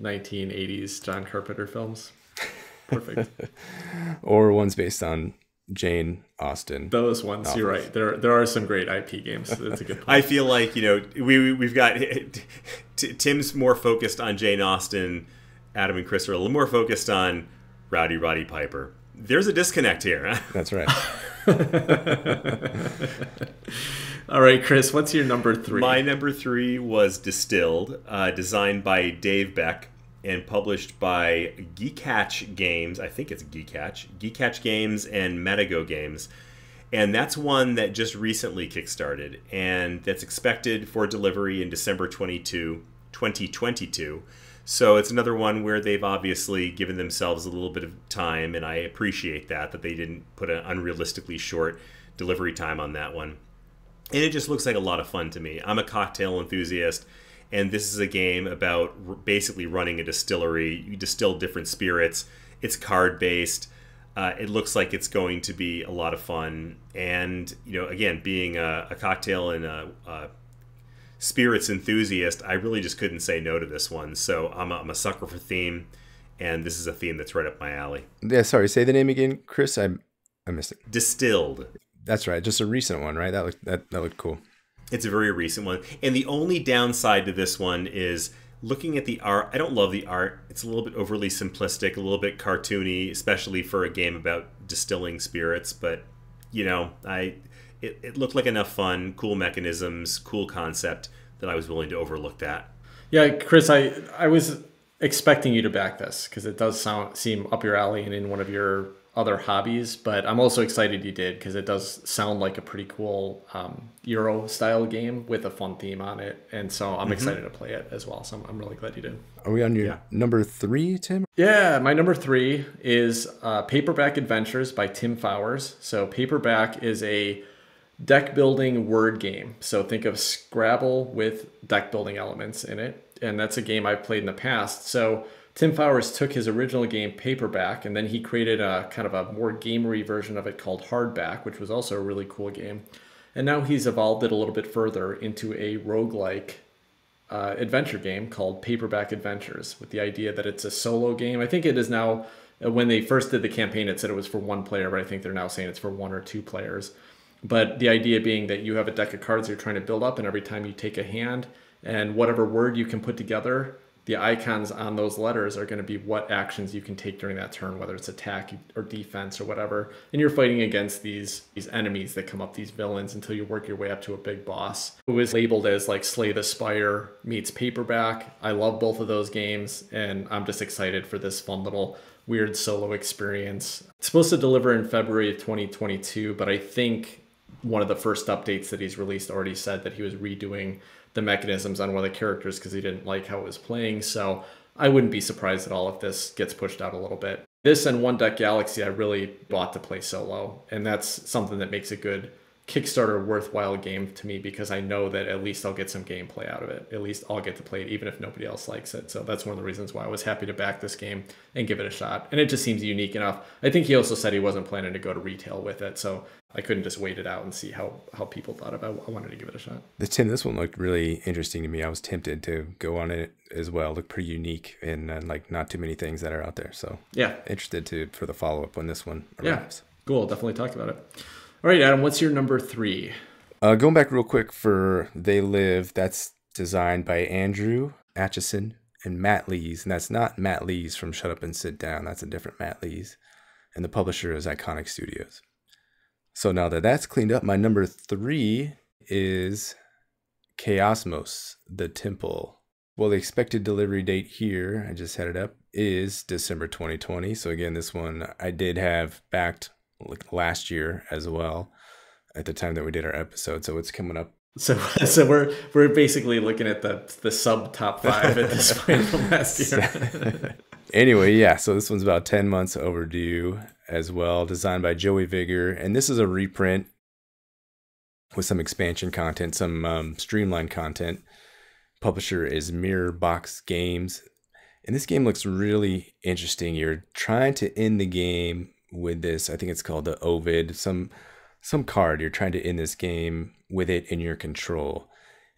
1980s John Carpenter films. Perfect. Or ones based on Jane Austen. Those ones, novels. You're right. There are some great IP games. That's a good point. I feel like we've got Tim's more focused on Jane Austen. Adam and Chris are a little more focused on Rowdy Roddy Piper. There's a disconnect here. Huh? That's right. All right, Chris, what's your number 3? My number 3 was Distilled, designed by Dave Beck and published by Geekhatch Games. I think it's Geekhatch Games and Metago Games. And that's one that just recently kickstarted, and that's expected for delivery in December 2022. So it's another one where they've obviously given themselves a little bit of time, and I appreciate that they didn't put an unrealistically short delivery time on that one. And it just looks like a lot of fun to me. I'm a cocktail enthusiast, and this is a game about basically running a distillery. You distill different spirits. It's card-based. It looks like it's going to be a lot of fun. And, again, being a cocktail and a spirits enthusiast, I really just couldn't say no to this one. So I'm a sucker for theme, and this is a theme that's right up my alley. Yeah, sorry, say the name again, Chris. I missed it. Distilled. That's right, just a recent one, right? That looked cool. It's a very recent one. And the only downside to this one is looking at the art. I don't love the art. It's a little bit overly simplistic, a little bit cartoony, especially for a game about distilling spirits. But, it looked like enough fun, cool mechanisms, cool concept that I was willing to overlook that. Yeah, Chris, I was expecting you to back this because it does seem up your alley and in one of your other hobbies, but I'm also excited you did because it does sound like a pretty cool Euro style game with a fun theme on it, and so I'm excited to play it as well. So I'm really glad you did. Are we on your number 3, Tim? Yeah, my number 3 is Paperback Adventures by Tim Fowers. So Paperback is a deck building word game. So think of Scrabble with deck building elements in it, and that's a game I've played in the past. So Tim Fowers took his original game Paperback, and then he created a kind of a more gamery version of it called Hardback, which was also a really cool game. And now he's evolved it a little bit further into a roguelike adventure game called Paperback Adventures, with the idea that it's a solo game. I think it is now, when they first did the campaign, it said it was for one player, but I think they're now saying it's for 1 or 2 players. But the idea being that you have a deck of cards you're trying to build up, and every time you take a hand, and whatever word you can put together, the icons on those letters are going to be what actions you can take during that turn, whether it's attack or defense or whatever. And you're fighting against these enemies that come up, these villains, until you work your way up to a big boss, who is labeled as like Slay the Spire meets Paperback. I love both of those games, and I'm just excited for this fun little weird solo experience. It's supposed to deliver in February of 2022, but I think one of the first updates that he's released already said that he was redoing the mechanisms on one of the characters because he didn't like how it was playing. So I wouldn't be surprised at all if this gets pushed out a little bit. This and One Deck Galaxy I really bought to play solo, and that's something that makes a good Kickstarter worthwhile game to me, because I know that at least I'll get some gameplay out of it. At least I'll get to play it even if nobody else likes it. So that's one of the reasons why I was happy to back this game and give it a shot. And it just seems unique enough. I think he also said he wasn't planning to go to retail with it, so I couldn't just wait it out and see how people thought about it. I wanted to give it a shot. This one looked really interesting to me. I was tempted to go on it as well. It looked pretty unique, and like not too many things that are out there. So yeah, interested for the follow-up when this one arrives. Yeah, cool. I'll definitely talk about it. All right, Adam, what's your number 3? Going back real quick for They Live, that's designed by Andrew Atchison and Matt Lees. And that's not Matt Lees from Shut Up and Sit Down. That's a different Matt Lees. And the publisher is Iconic Studios. So now that that's cleaned up, my number 3 is Chaosmos, The Temple. Well, the expected delivery date here, I just had it up, is December 2020. So again, this one I did have backed last year as well at the time that we did our episode, so it's coming up. So we're basically looking at the sub top 5 at this point from last year. Anyway, yeah, so this one's about 10 months overdue as well, designed by Joey Vigor, and this is a reprint with some expansion content, some streamlined content. Publisher is Mirror Box Games, and this game looks really interesting. You're trying to end the game with this, I think it's called the Ovid, some card. You're trying to end this game with it in your control,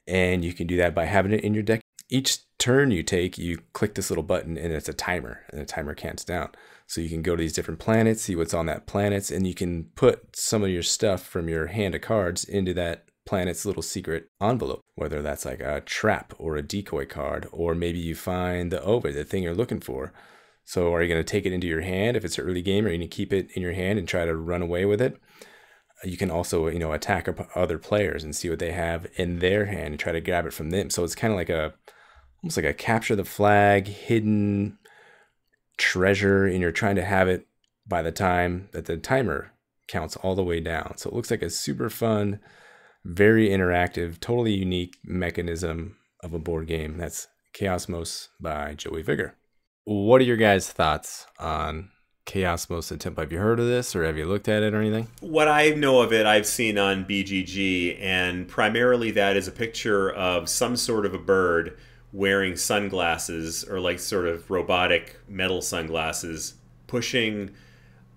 and you can do that by having it in your deck. Each turn you take, you click this little button, and it's a timer, and the timer counts down. So you can go to these different planets, see what's on that planet, and you can put some of your stuff from your hand of cards into that planet's little secret envelope, whether that's like a trap or a decoy card, or maybe you find the Ovid, the thing you're looking for. So are you going to take it into your hand if it's an early game, or are you going to keep it in your hand and try to run away with it? You can also, attack other players and see what they have in their hand and try to grab it from them. So it's kind of like almost like a capture the flag, hidden treasure, and you're trying to have it by the time that the timer counts all the way down. So it looks like a super fun, very interactive, totally unique mechanism of a board game. That's Chaosmos by Joey Vigor. What are your guys' thoughts on Chaosmos and Temple? Have you heard of this, or have you looked at it or anything? What I know of it, I've seen on BGG, and primarily that is a picture of some sort of a bird wearing sunglasses, or like sort of robotic metal sunglasses, pushing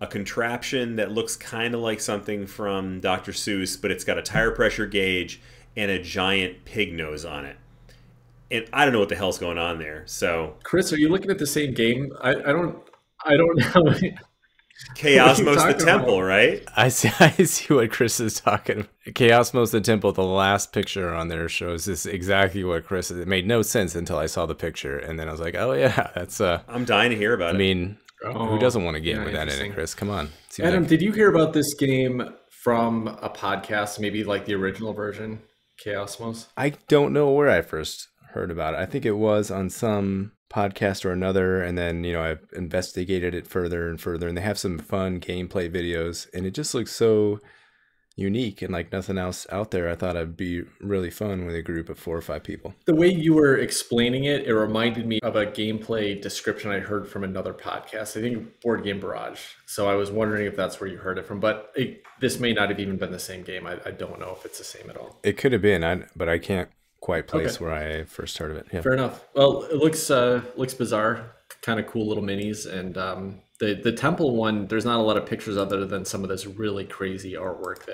a contraption that looks kind of like something from Dr. Seuss, but it's got a tire pressure gauge and a giant pig nose on it. And I don't know what the hell's going on there. So, Chris, are you looking at the same game? I don't know. Chaosmos the Temple, right? I see what Chris is talking about. Chaosmos the Temple, the last picture on there shows this exactly what Chris is. It made no sense until I saw the picture, and then I was like, oh yeah, that's I'm dying to hear about it. I mean, who doesn't want to get with that in it, Chris? Come on. Adam, did you hear about this game from a podcast, maybe like the original version, Chaosmos? I don't know where I first heard about it. I think it was on some podcast or another, and then I've investigated it further and further, and they have some fun gameplay videos, and it just looks so unique and like nothing else out there. I thought it'd be really fun with a group of 4 or 5 people. The way you were explaining it, it reminded me of a gameplay description I heard from another podcast, I think Board Game Barrage. So I was wondering if that's where you heard it from, but this may not have even been the same game. I don't know if it's the same at all. It could have been, but I can't quite place where I first heard of it. Yeah. Fair enough. Well, it looks bizarre, kind of cool little minis, and the temple one, there's not a lot of pictures other than some of this really crazy artwork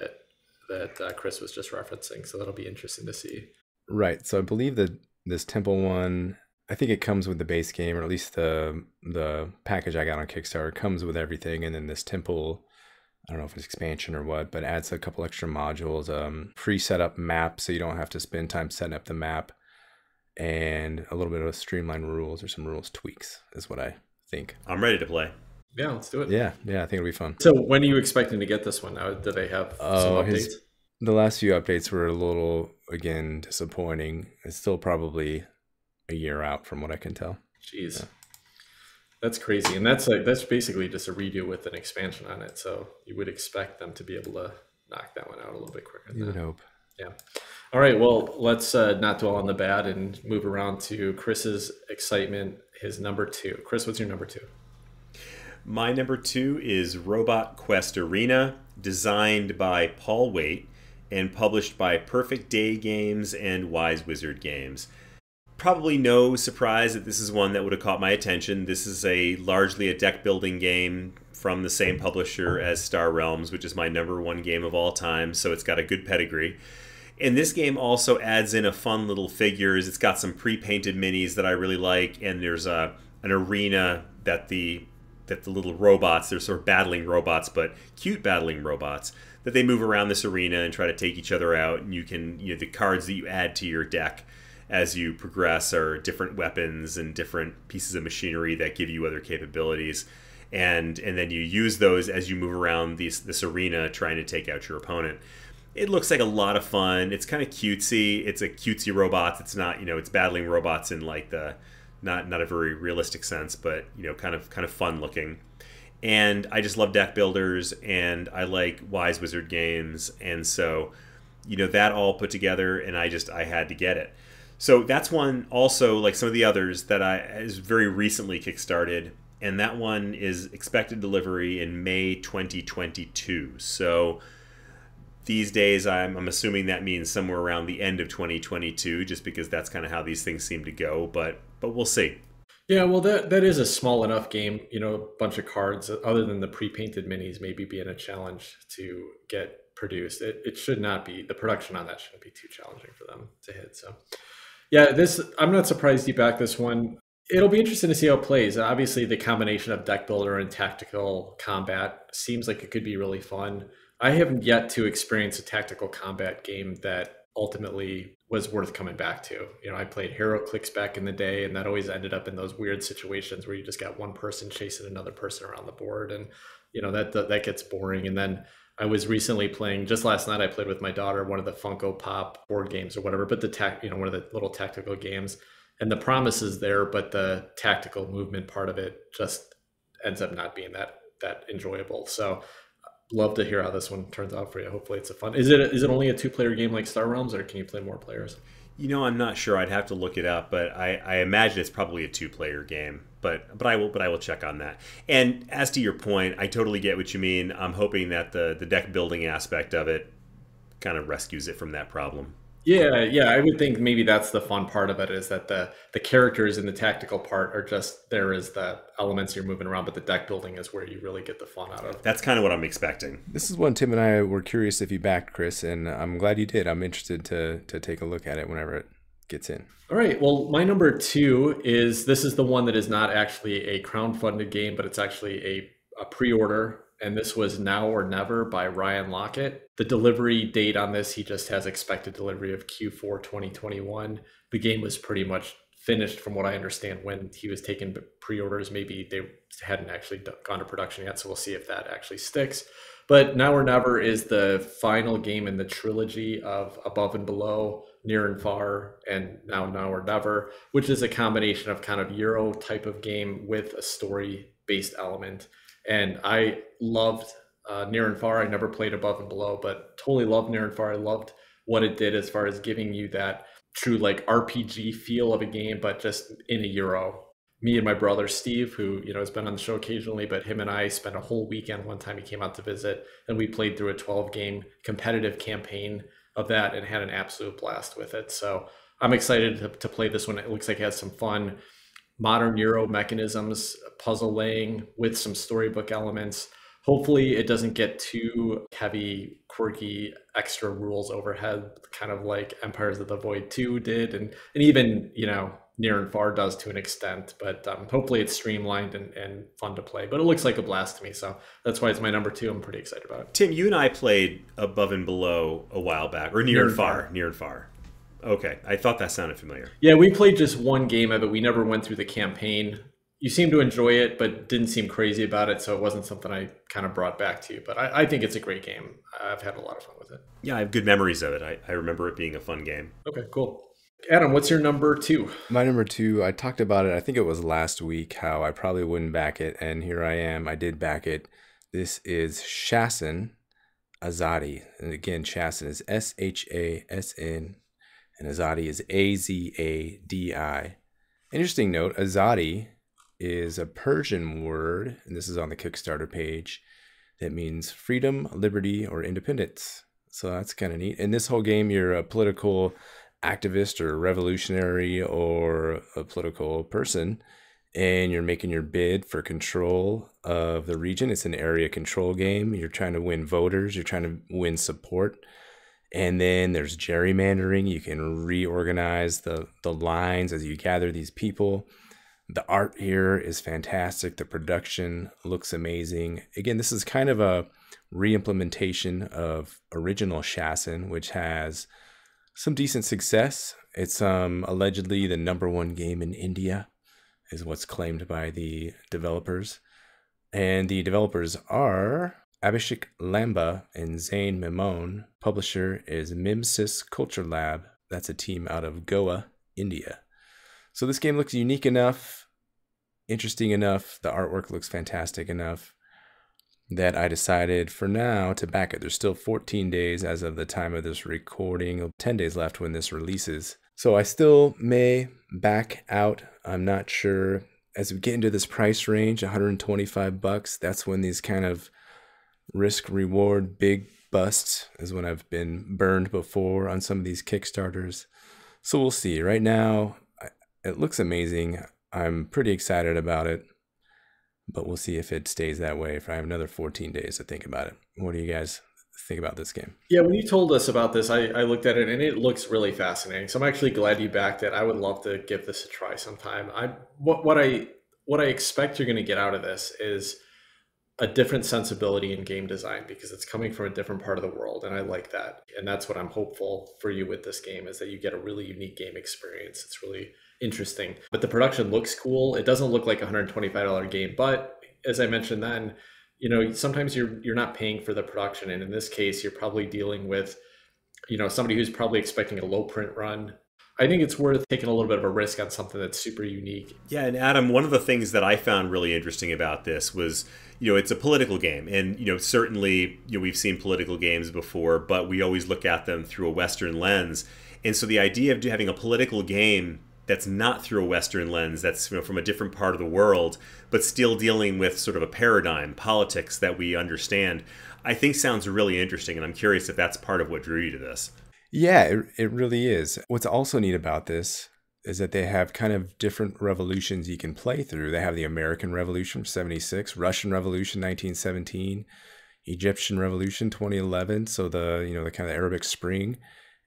that Chris was just referencing. So that'll be interesting to see. Right. So I believe that this temple one, I think it comes with the base game, or at least the package I got on Kickstarter comes with everything. And then this temple, I don't know if it's expansion or what, but adds a couple extra modules, pre-set-up map so you don't have to spend time setting up the map, and a little bit of streamlined rules or some rules tweaks is what I think. I'm ready to play. Yeah, let's do it. Yeah, I think it'll be fun. So when are you expecting to get this one? Now, do they have some updates? The last few updates were a little, again, disappointing. It's still probably a year out from what I can tell. Jeez. Yeah. That's crazy. And that's basically just a redo with an expansion on it. So you would expect them to be able to knock that one out a little bit quicker. You would hope. Yeah. All right. Well, let's not dwell on the bad and move around to Chris's excitement, his number 2. Chris, what's your number 2? My number 2 is Robot Quest Arena, designed by Paul Waite and published by Perfect Day Games and Wise Wizard Games. Probably no surprise that this is one that would have caught my attention. This is largely a deck building game from the same publisher as Star Realms, which is my number 1 game of all time, so it's got a good pedigree. And this game also adds in a fun little figures. It's got some pre-painted minis that I really like, and there's an arena that the little robots, they're sort of battling robots, but cute battling robots, that they move around this arena and try to take each other out. And you can, the cards that you add to your deck as you progress are different weapons and different pieces of machinery that give you other capabilities. And then you use those as you move around this arena trying to take out your opponent. It looks like a lot of fun. It's kind of cutesy. It's a cutesy robot. It's not, it's battling robots in like the not a very realistic sense, but kind of fun looking. And I just love deck builders, and I like Wise Wizard Games, and so that all put together, and I had to get it. So that's one also, like some of the others, that is very recently kickstarted, and that one is expected delivery in May 2022. So these days, I'm assuming that means somewhere around the end of 2022, just because that's kind of how these things seem to go. But we'll see. Yeah, well, that is a small enough game. A bunch of cards, other than the pre-painted minis, maybe being a challenge to get produced. It should not be. The production on that shouldn't be too challenging for them to hit. So, yeah, I'm not surprised you backed this one. It'll be interesting to see how it plays. Obviously, the combination of deck builder and tactical combat seems like it could be really fun. I haven't yet to experience a tactical combat game that ultimately was worth coming back to. I played HeroClix back in the day, and that always ended up in those weird situations where you just got one person chasing another person around the board, and that gets boring. And then I was recently playing, just last night I played with my daughter one of the Funko Pop board games or whatever, but one of the little tactical games, and the promise is there, but the tactical movement part of it just ends up not being that enjoyable. So love to hear how this one turns out for you. Hopefully it's a fun. Is it only a 2-player game like Star Realms, or can you play more players? I'm not sure. I'd have to look it up, but I imagine it's probably a 2-player game. But I will check on that. And as to your point, I totally get what you mean. I'm hoping that the deck building aspect of it kind of rescues it from that problem. Yeah, I would think maybe that's the fun part of it, is that the characters in the tactical part are just there as the elements you're moving around, but the deck building is where you really get the fun out of. That's kind of what I'm expecting. This is one Tim and I were curious if you backed, Chris, and I'm glad you did. I'm interested to take a look at it whenever it gets in. All right, well, my number 2 is the one that is not actually a crowdfunded game, but it's actually a pre-order. And this was Now or Never by Ryan Lockett. The delivery date on this, he just has expected delivery of Q4 2021. The game was pretty much finished from what I understand when he was taking pre-orders. Maybe they hadn't actually gone to production yet, so we'll see if that actually sticks. But Now or Never is the final game in the trilogy of Above and Below, Near and Far, and Now or Never, which is a combination of kind of Euro type of game with a story-based element. And I loved Near and Far. I never played Above and Below, but totally loved Near and Far. I loved what it did as far as giving you that true like RPG feel of a game, but just in a Euro. Me and my brother Steve, who has been on the show occasionally, but him and I spent a whole weekend one time he came out to visit, and we played through a 12-game competitive campaign of that and had an absolute blast with it. So I'm excited to play this one. It looks like it has some fun modern Euro mechanisms, puzzle laying with some storybook elements. Hopefully it doesn't get too heavy, quirky, extra rules overhead, kind of like Empires of the Void 2 did, and even, Near and Far does to an extent. But hopefully it's streamlined and fun to play. But it looks like a blast to me, so that's why it's my number 2. I'm pretty excited about it. Tim, you and I played Above and Below a while back, or Near and Far. Near and Far. Okay, I thought that sounded familiar. Yeah, we played just one game of it. We never went through the campaign. You seemed to enjoy it, but didn't seem crazy about it, so it wasn't something I kind of brought back to you. But I think it's a great game. I've had a lot of fun with it. Yeah, I have good memories of it. I remember it being a fun game. Okay, cool. Adam, what's your number 2? My number 2, I talked about it, I think it was last week, how I probably wouldn't back it, and here I am. I did back it. This is SHASN, AZADI. And again, SHASN is SHASN, and AZADI is AZADI. Interesting note, AZADI is a Persian word, and this is on the Kickstarter page, that means freedom, liberty, or independence. So that's kind of neat. In this whole game, you're a political activist or revolutionary or a political person, and you're making your bid for control of the region. It's an area control game. You're trying to win voters. You're trying to win support. And then there's gerrymandering. You can reorganize the lines as you gather these people. The art here is fantastic. The production looks amazing. Again, this is kind of a re-implementation of original SHASN, which has some decent success. It's allegedly the #1 game in India, is what's claimed by the developers. And the developers are Abhishek Lamba and Zain Memon. Publisher is Mimsys Culture Lab. That's a team out of Goa, India. So this game looks unique enough, interesting enough, the artwork looks fantastic enough that I decided for now to back it. There's still 14 days as of the time of this recording, 10 days left when this releases. So I still may back out. I'm not sure. As we get into this price range, $125, that's when these kind of risk reward big busts is when I've been burned before on some of these Kickstarters. So we'll see. Right now, it looks amazing. I'm pretty excited about it, but we'll see if it stays that way if I have another 14 days to think about it. What do you guys think about this game? Yeah, when you told us about this, I looked at it and it looks really fascinating. So I'm actually glad you backed it. I would love to give this a try sometime. What I expect you're going to get out of this is a different sensibility in game design, because it's coming from a different part of the world, and I like that. And that's what I'm hopeful for you with this game, is that you get a really unique game experience. It's really interesting, but the production looks cool. It doesn't look like a $125 game, but as I mentioned then, sometimes you're not paying for the production, and in this case you're probably dealing with somebody who's probably expecting a low print run. I think it's worth taking a little bit of a risk on something that's super unique. Yeah, and Adam, one of the things that I found really interesting about this was, it's a political game. And, certainly, we've seen political games before, but we always look at them through a Western lens. And so the idea of having a political game that's not through a Western lens, that's from a different part of the world, but still dealing with sort of a paradigm, politics that we understand, I think sounds really interesting. And I'm curious if that's part of what drew you to this. Yeah, it really is. What's also neat about this is that they have kind of different revolutions you can play through. They have the American Revolution from 76, Russian Revolution 1917, Egyptian Revolution 2011, so the kind of the Arabic Spring,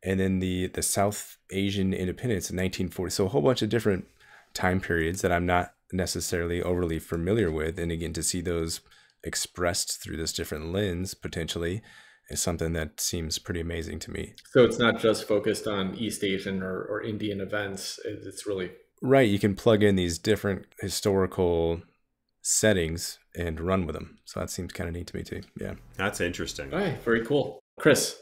and then the South Asian independence in 1940. So a whole bunch of different time periods that I'm not necessarily overly familiar with. And again, to see those expressed through this different lens potentially is something that seems pretty amazing to me. So it's not just focused on East Asian or Indian events. It's really... Right. You can plug in these different historical settings and run with them. So that seems kind of neat to me too. Yeah. That's interesting. All right. Very cool. Chris,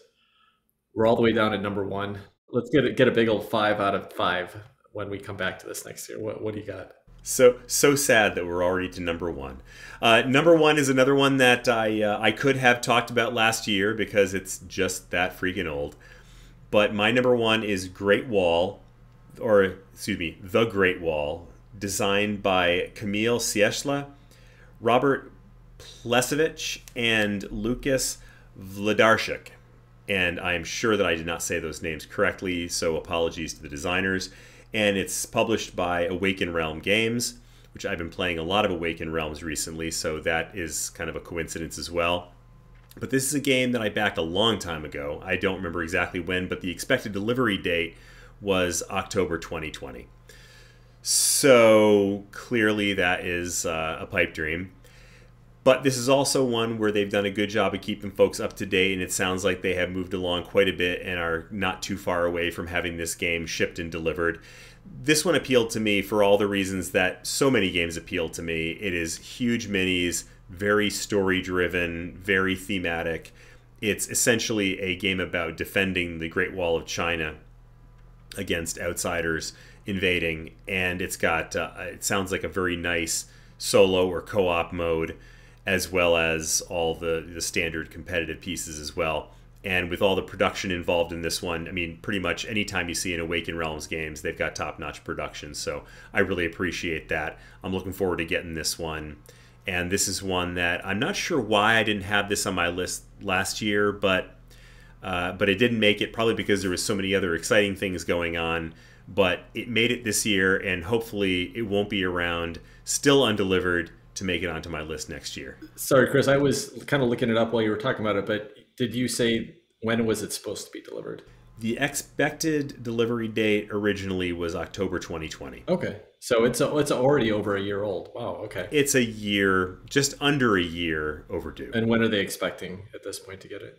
we're all the way down at number 1. Let's get a big old 5 out of 5 when we come back to this next year. What do you got? So sad that we're already to number 1. Number 1 is another one that I could have talked about last year because it's just that freaking old. But my number 1 is The Great Wall, designed by Kamil Cieśla, Robert Plesevich, and Lukas Wlodarczyk. And I'm sure that I did not say those names correctly, so apologies to the designers. And it's published by Awaken Realm Games, which I've been playing a lot of Awakened Realms recently, so that is kind of a coincidence as well. But this is a game that I backed a long time ago. I don't remember exactly when, but the expected delivery date was October 2020. So clearly that is a pipe dream. But this is also one where they've done a good job of keeping folks up to date, and it sounds like they have moved along quite a bit and are not too far away from having this game shipped and delivered. This one appealed to me for all the reasons that so many games appeal to me. It is huge minis, very story-driven, very thematic. It's essentially a game about defending the Great Wall of China against outsiders invading, and it's got, it sounds like a very nice solo or co-op mode, as well as all the standard competitive pieces as well. And with all the production involved in this one, I mean, pretty much anytime you see an Awakened Realms games, they've got top-notch production. So I really appreciate that. I'm looking forward to getting this one. And this is one that I'm not sure why I didn't have this on my list last year, but it didn't make it, probably because there was so many other exciting things going on. But it made it this year, and hopefully it won't be around, still undelivered, to make it onto my list next year. Sorry, Chris, I was kind of looking it up while you were talking about it, but did you say when was it supposed to be delivered? The expected delivery date originally was October 2020. Okay, so it's already over a year old. Wow, okay. It's a year, just under a year overdue. And when are they expecting at this point to get it?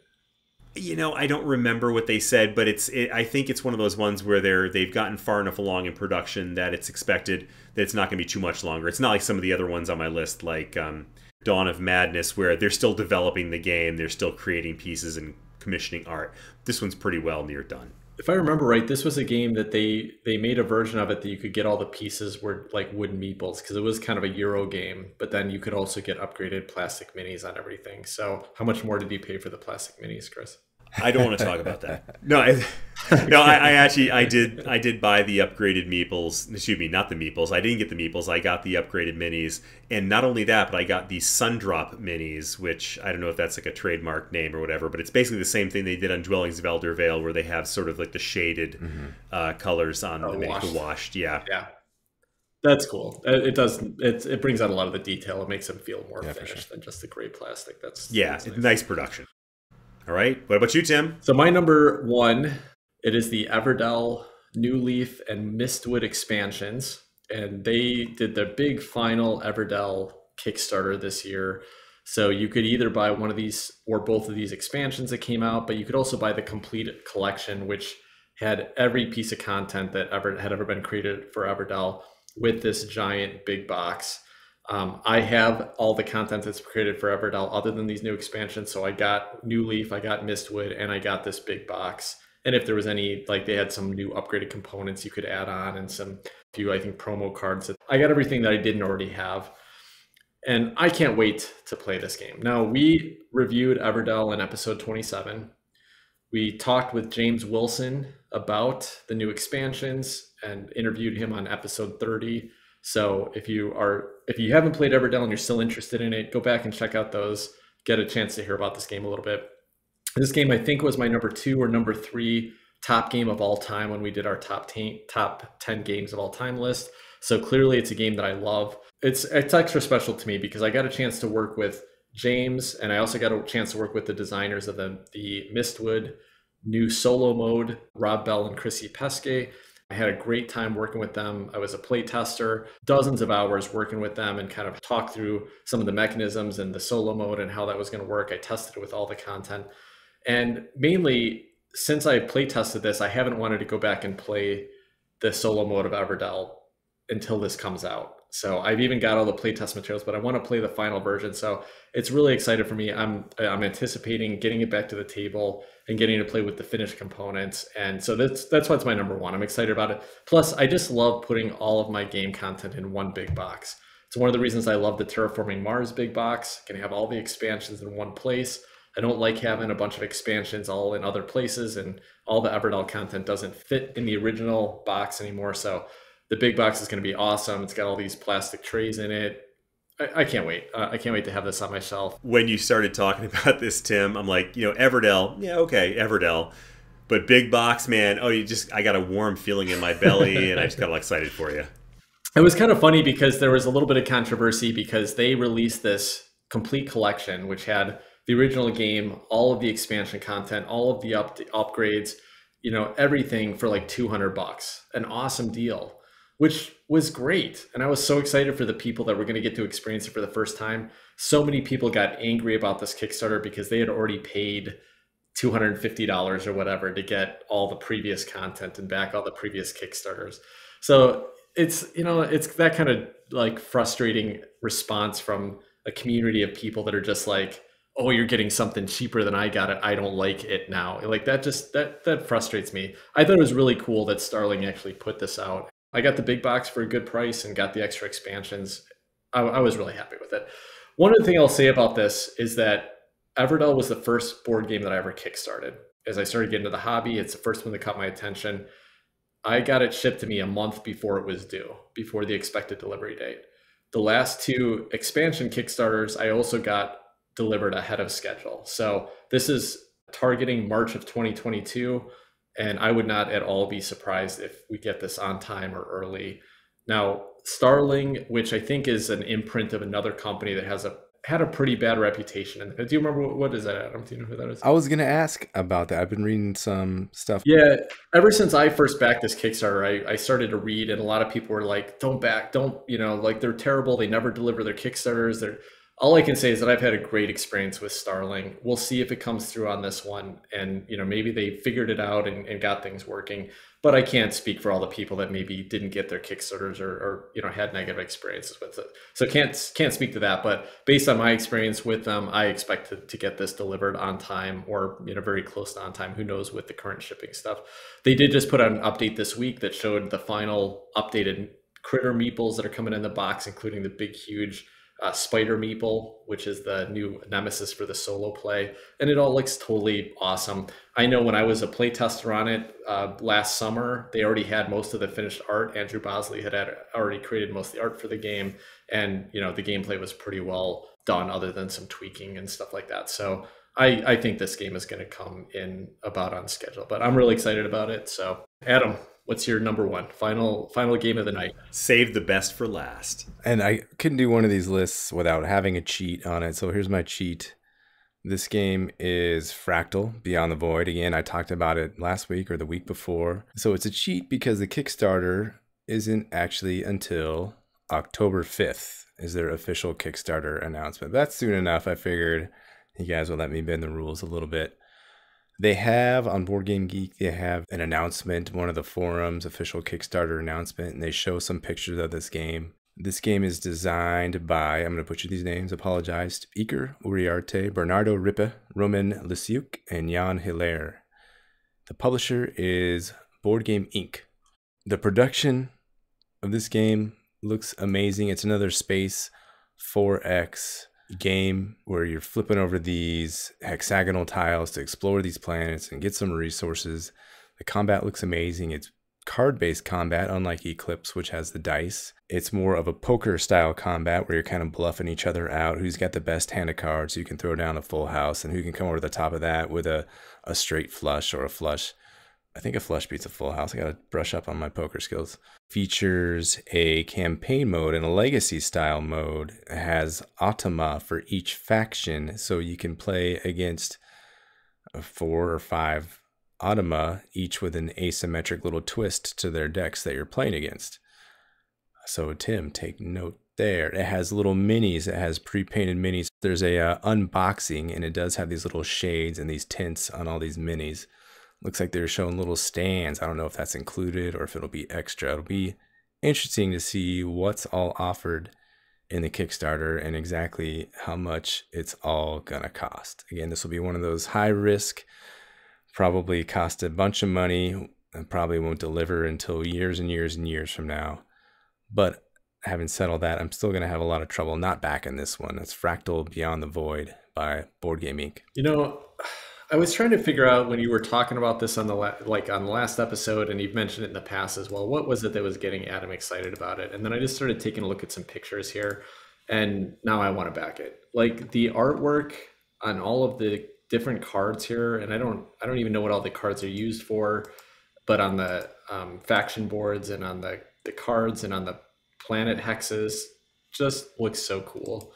You know, I don't remember what they said, but I think it's one of those ones where they've gotten far enough along in production that it's expected that it's not going to be too much longer. It's not like some of the other ones on my list, like Dawn of Madness, where they're still developing the game, they're still creating pieces and commissioning art. This one's pretty well near done. If I remember right, this was a game that they made a version of it that you could get all the pieces were like wooden meeples, because it was kind of a Euro game, but then you could also get upgraded plastic minis on everything. So how much more did you pay for the plastic minis, Chris? I don't want to talk about that. No, I did buy the upgraded meeples. Excuse me, not the meeples. I didn't get the meeples. I got the upgraded minis, and not only that, but I got the Sundrop minis, which I don't know if that's like a trademark name or whatever, but it's basically the same thing they did on Dwellings of Eldervale, where they have sort of like the shaded colors on the washed. Yeah. That's cool. It does. It brings out a lot of the detail. It makes them feel more finished than just the gray plastic. That's it's nice production. All right. What about you, Tim? So my number one, it is the Everdell, Newleaf, and Mistwood expansions. And they did the big final Everdell Kickstarter this year. So you could either buy one of these or both of these expansions that came out, but you could also buy the complete collection, which had every piece of content that had ever been created for Everdell with this giant big box. I have all the content that's created for Everdell other than these new expansions. So I got Newleaf, I got Mistwood, and I got this big box. And if there was any, like they had some new upgraded components you could add on and some few, I think, promo cards. I got everything that I didn't already have. And I can't wait to play this game. Now, we reviewed Everdell in episode 27. We talked with James Wilson about the new expansions and interviewed him on episode 30. So if you haven't played Everdell and you're still interested in it, go back and check out those, get a chance to hear about this game a little bit. This game, I think, was my number 2 or number 3 top game of all time when we did our top 10 games of all time list. So clearly it's a game that I love. It's extra special to me because I got a chance to work with James, and I also got a chance to work with the designers of the Mistwood new solo mode, Rob Bell and Chrissy Pesce. I had a great time working with them. I was a play tester, dozens of hours working with them and kind of talked through some of the mechanisms and the solo mode and how that was going to work. I tested it with all the content. And mainly, since I play tested this, I haven't wanted to go back and play the solo mode of Everdell until this comes out. So I've even got all the playtest materials, but I want to play the final version. So it's really excited for me. I'm anticipating getting it back to the table and getting to play with the finished components. And so that's what's my number one. I'm excited about it. Plus, I just love putting all of my game content in one big box. It's one of the reasons I love the Terraforming Mars big box. I can have all the expansions in one place. I don't like having a bunch of expansions all in other places, and all the Everdell content doesn't fit in the original box anymore. So the big box is going to be awesome. It's got all these plastic trays in it. I can't wait. I can't wait to have this on my shelf. When you started talking about this, Tim, I'm like, Everdell. Yeah, okay, Everdell. But big box, man, I got a warm feeling in my belly, and I just got all excited for you. it was kind of funny because there was a little bit of controversy because they released this complete collection, which had the original game, all of the expansion content, all of the upgrades, you know, everything for like $200, an awesome deal, which was great. And I was so excited for the people that were going to get to experience it for the first time. So many people got angry about this Kickstarter because they had already paid $250 or whatever to get all the previous content and back all the previous Kickstarters. So it's, you know, it's that kind of like frustrating response from a community of people that are just like, oh, you're getting something cheaper than I got it, I don't like it now. Like that just, that frustrates me. I thought it was really cool that Starling actually put this out. I got the big box for a good price and got the extra expansions. I was really happy with it. One other thing I'll say about this is that Everdell was the first board game that I ever kickstarted. As I started getting into the hobby, it's the first one that caught my attention. I got it shipped to me a month before it was due, before the expected delivery date. The last two expansion Kickstarters, I also got delivered ahead of schedule. So this is targeting March of 2022, and I would not at all be surprised if we get this on time or early. Now, Starling, which I think is an imprint of another company that had a pretty bad reputation. And do you remember what is that, Adam? Do you know who that is? I was gonna ask about that. I've been reading some stuff. Yeah, ever since I first backed this Kickstarter, I started to read, and a lot of people were like, don't, you know, like they're terrible. They never deliver their Kickstarters. All I can say is that I've had a great experience with Starling. We'll see if it comes through on this one. And, you know, maybe they figured it out and got things working. But I can't speak for all the people that maybe didn't get their Kickstarters or you know, had negative experiences with it. So can't speak to that. But based on my experience with them, I expect to get this delivered on time or, you know, very close to on time. Who knows with the current shipping stuff. They did just put out an update this week that showed the final updated critter meeples that are coming in the box, including the big, huge Spider Meeple, which is the new nemesis for the solo play, and it all looks totally awesome. I know when I was a playtester on it last summer, they already had most of the finished art. Andrew Bosley had already created most of the art for the game, and you know the gameplay was pretty well done, other than some tweaking and stuff like that. So I think this game is going to come in about on schedule, but I'm really excited about it. So Adam, what's your number one final game of the night? Save the best for last. And I couldn't do one of these lists without having a cheat on it. So here's my cheat. This game is Fractal, Beyond the Void. Again, I talked about it last week or the week before. So it's a cheat because the Kickstarter isn't actually until October 5th is their official Kickstarter announcement. That's soon enough. I figured you guys will let me bend the rules a little bit. They have on Board Game Geek, they have an announcement, one of the forums, official Kickstarter announcement, and they show some pictures of this game. This game is designed by, I'm going to butcher these names, apologize, Iker Uriarte, Bernardo Rippe, Roman Lisiuk, and Jan Hilaire. The publisher is Board Game Inc. The production of this game looks amazing. It's another Space 4X game where you're flipping over these hexagonal tiles to explore these planets and get some resources. The combat looks amazing. It's card-based combat, unlike Eclipse, which has the dice. It's more of a poker style combat where you're kind of bluffing each other out. Who's got the best hand of cards, so you can throw down a full house, and who can come over the top of that with a straight flush or a flush. I think a flush beats a full house. I got to brush up on my poker skills. Features a campaign mode and a legacy style mode. It has automa for each faction, so you can play against 4 or 5 automa, each with an asymmetric little twist to their decks that you're playing against. So Tim, take note there. It has little minis. It has pre-painted minis. There's a unboxing, and it does have these little shades and these tints on all these minis. Looks like they're showing little stands. I don't know if that's included or if it'll be extra. It'll be interesting to see what's all offered in the Kickstarter and exactly how much it's all gonna cost. Again, this will be one of those high risk, probably cost a bunch of money and probably won't deliver until years and years and years from now. But having said all that, I'm still gonna have a lot of trouble not backing this one. It's Fractal Beyond the Void by Board Game Inc. You know, I was trying to figure out when you were talking about this on the last episode, and you've mentioned it in the past as well, what was it that was getting Adam excited about it? And then I just started taking a look at some pictures here, and now I want to back it. Like the artwork on all of the different cards here, and I don't even know what all the cards are used for, but on the faction boards and on the cards and on the planet hexes. Just looks so cool.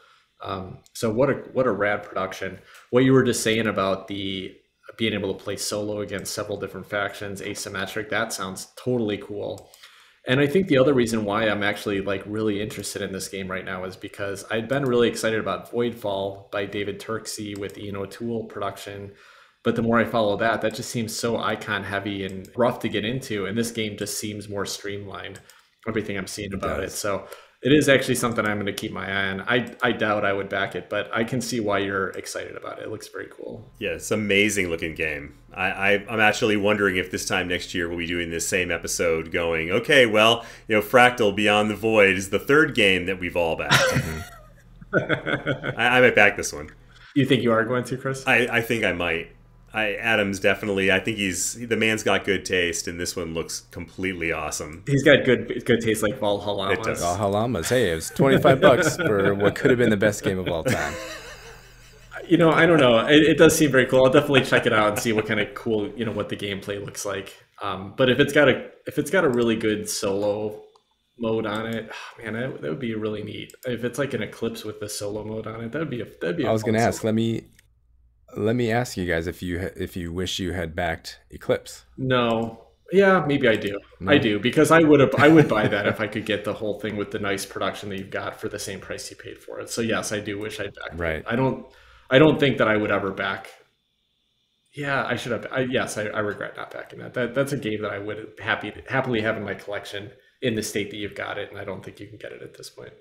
So what a rad production. What you were just saying about the being able to play solo against several different factions, asymmetric, that sounds totally cool. And I think the other reason why I'm actually like really interested in this game right now is because I'd been really excited about Voidfall by David Turksey with Ian O'Toole production. But the more I follow that, that just seems so icon heavy and rough to get into. And this game just seems more streamlined, everything I'm seeing about it. So it is actually something I'm going to keep my eye on. I doubt I would back it, but I can see why you're excited about it. It looks very cool. Yeah, it's an amazing looking game. I'm actually wondering if this time next year we'll be doing this same episode going, okay, well, Fractal Beyond the Void is the third game that we've all backed. I might back this one. You think you are going to, Chris? I think I might. Adam's definitely. I think the man's got good taste, and this one looks completely awesome. He's got good taste, like Valhallamas. It does. Valhallamas. Hey, it was $25 for what could have been the best game of all time. I don't know. It does seem very cool. I'll definitely check it out and see what kind of cool, what the gameplay looks like. But if it's got a really good solo mode on it, man, that would be really neat. If it's like an Eclipse with the solo mode on it, that'd be. I was going to ask. Let me ask you guys if you wish you had backed Eclipse. No. Yeah, maybe I do. No. I do, because I would buy that if I could get the whole thing with the nice production that you've got for the same price you paid for it. So yes, I do wish I'd backed it. I don't think that I would ever back. Yeah, I should have. I regret not backing that. That's a game that I would happily have in my collection in the state that you've got it, and I don't think you can get it at this point.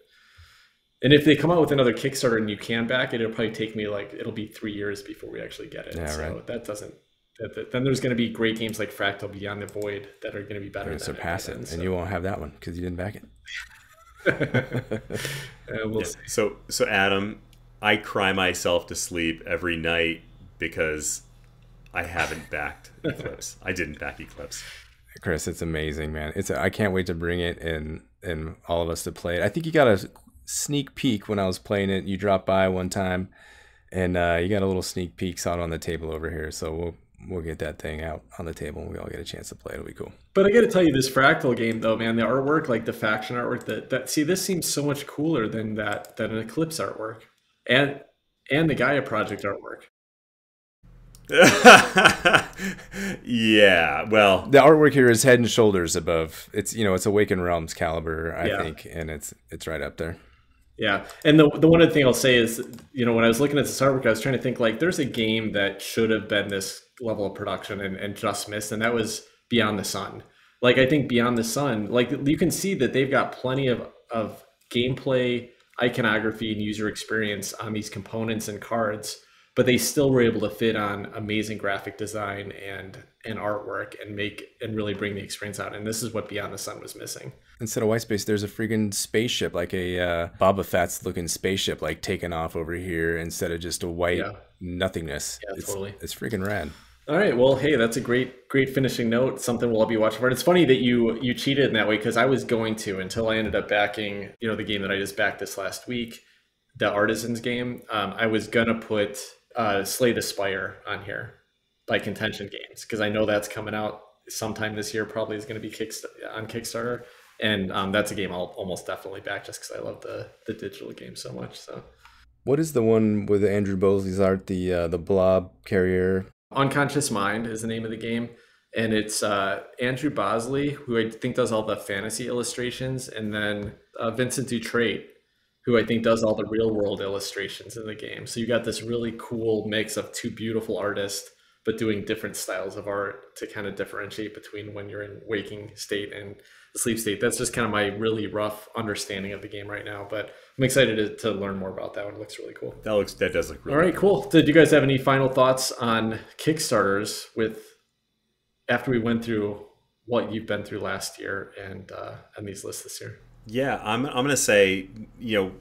And if they come out with another Kickstarter and you can back it, it'll probably take me it'll be 3 years before we actually get it. Yeah, so right. That doesn't. Then there's going to be great games like Fractal Beyond the Void that are going to be better. Surpass it, and you won't have that one because you didn't back it. We'll see. So Adam, I cry myself to sleep every night because I haven't backed Eclipse. I didn't back Eclipse. Chris, it's amazing, man. I can't wait to bring it and all of us to play it. I think you got a sneak peek when I was playing it. You dropped by one time, and you got a little sneak peek out on the table over here. So we'll get that thing out on the table, and we all get a chance to play. It'll be cool. But I got to tell you, this Fractal game, though, man, the artwork, like the faction artwork, this seems so much cooler than an Eclipse artwork, and the Gaia Project artwork. Yeah, well, the artwork here is head and shoulders above. It's it's Awakened Realms caliber, I think, and it's right up there. Yeah, and the one other thing I'll say is, when I was looking at this artwork, I was trying to think there's a game that should have been this level of production and just missed, and that was Beyond the Sun. I think Beyond the Sun, you can see that they've got plenty of gameplay, iconography, and user experience on these components and cards, but they still were able to fit on amazing graphic design and artwork and really bring the experience out. And this is what Beyond the Sun was missing. Instead of white space, there's a freaking spaceship, like a Boba Fett's looking spaceship, taking off over here instead of just a white nothingness. Yeah, totally. It's freaking rad. All right, well, hey, that's a great finishing note. Something we'll all be watching for. It's funny that you cheated in that way, because I was going to, until I ended up backing, the game that I just backed this last week, the Artisans game. I was gonna put Slay the Spire on here by Contention Games, because I know that's coming out sometime this year. Probably is going to be on Kickstarter, and that's a game I'll almost definitely back just because I love the digital game so much. So, what is the one with Andrew Bosley's art? The blob carrier. Unconscious Mind is the name of the game, and it's Andrew Bosley, who I think does all the fantasy illustrations, and then Vincent Dutrait, who I think does all the real world illustrations in the game. So you got this really cool mix of two beautiful artists, but doing different styles of art to kind of differentiate between when you're in waking state and the sleep state. That's just kind of my really rough understanding of the game right now, but I'm excited to learn more about that one. It looks really cool. That does look really All right, cool. Did you guys have any final thoughts on Kickstarters after we went through what you've been through last year and these lists this year? Yeah, I'm going to say,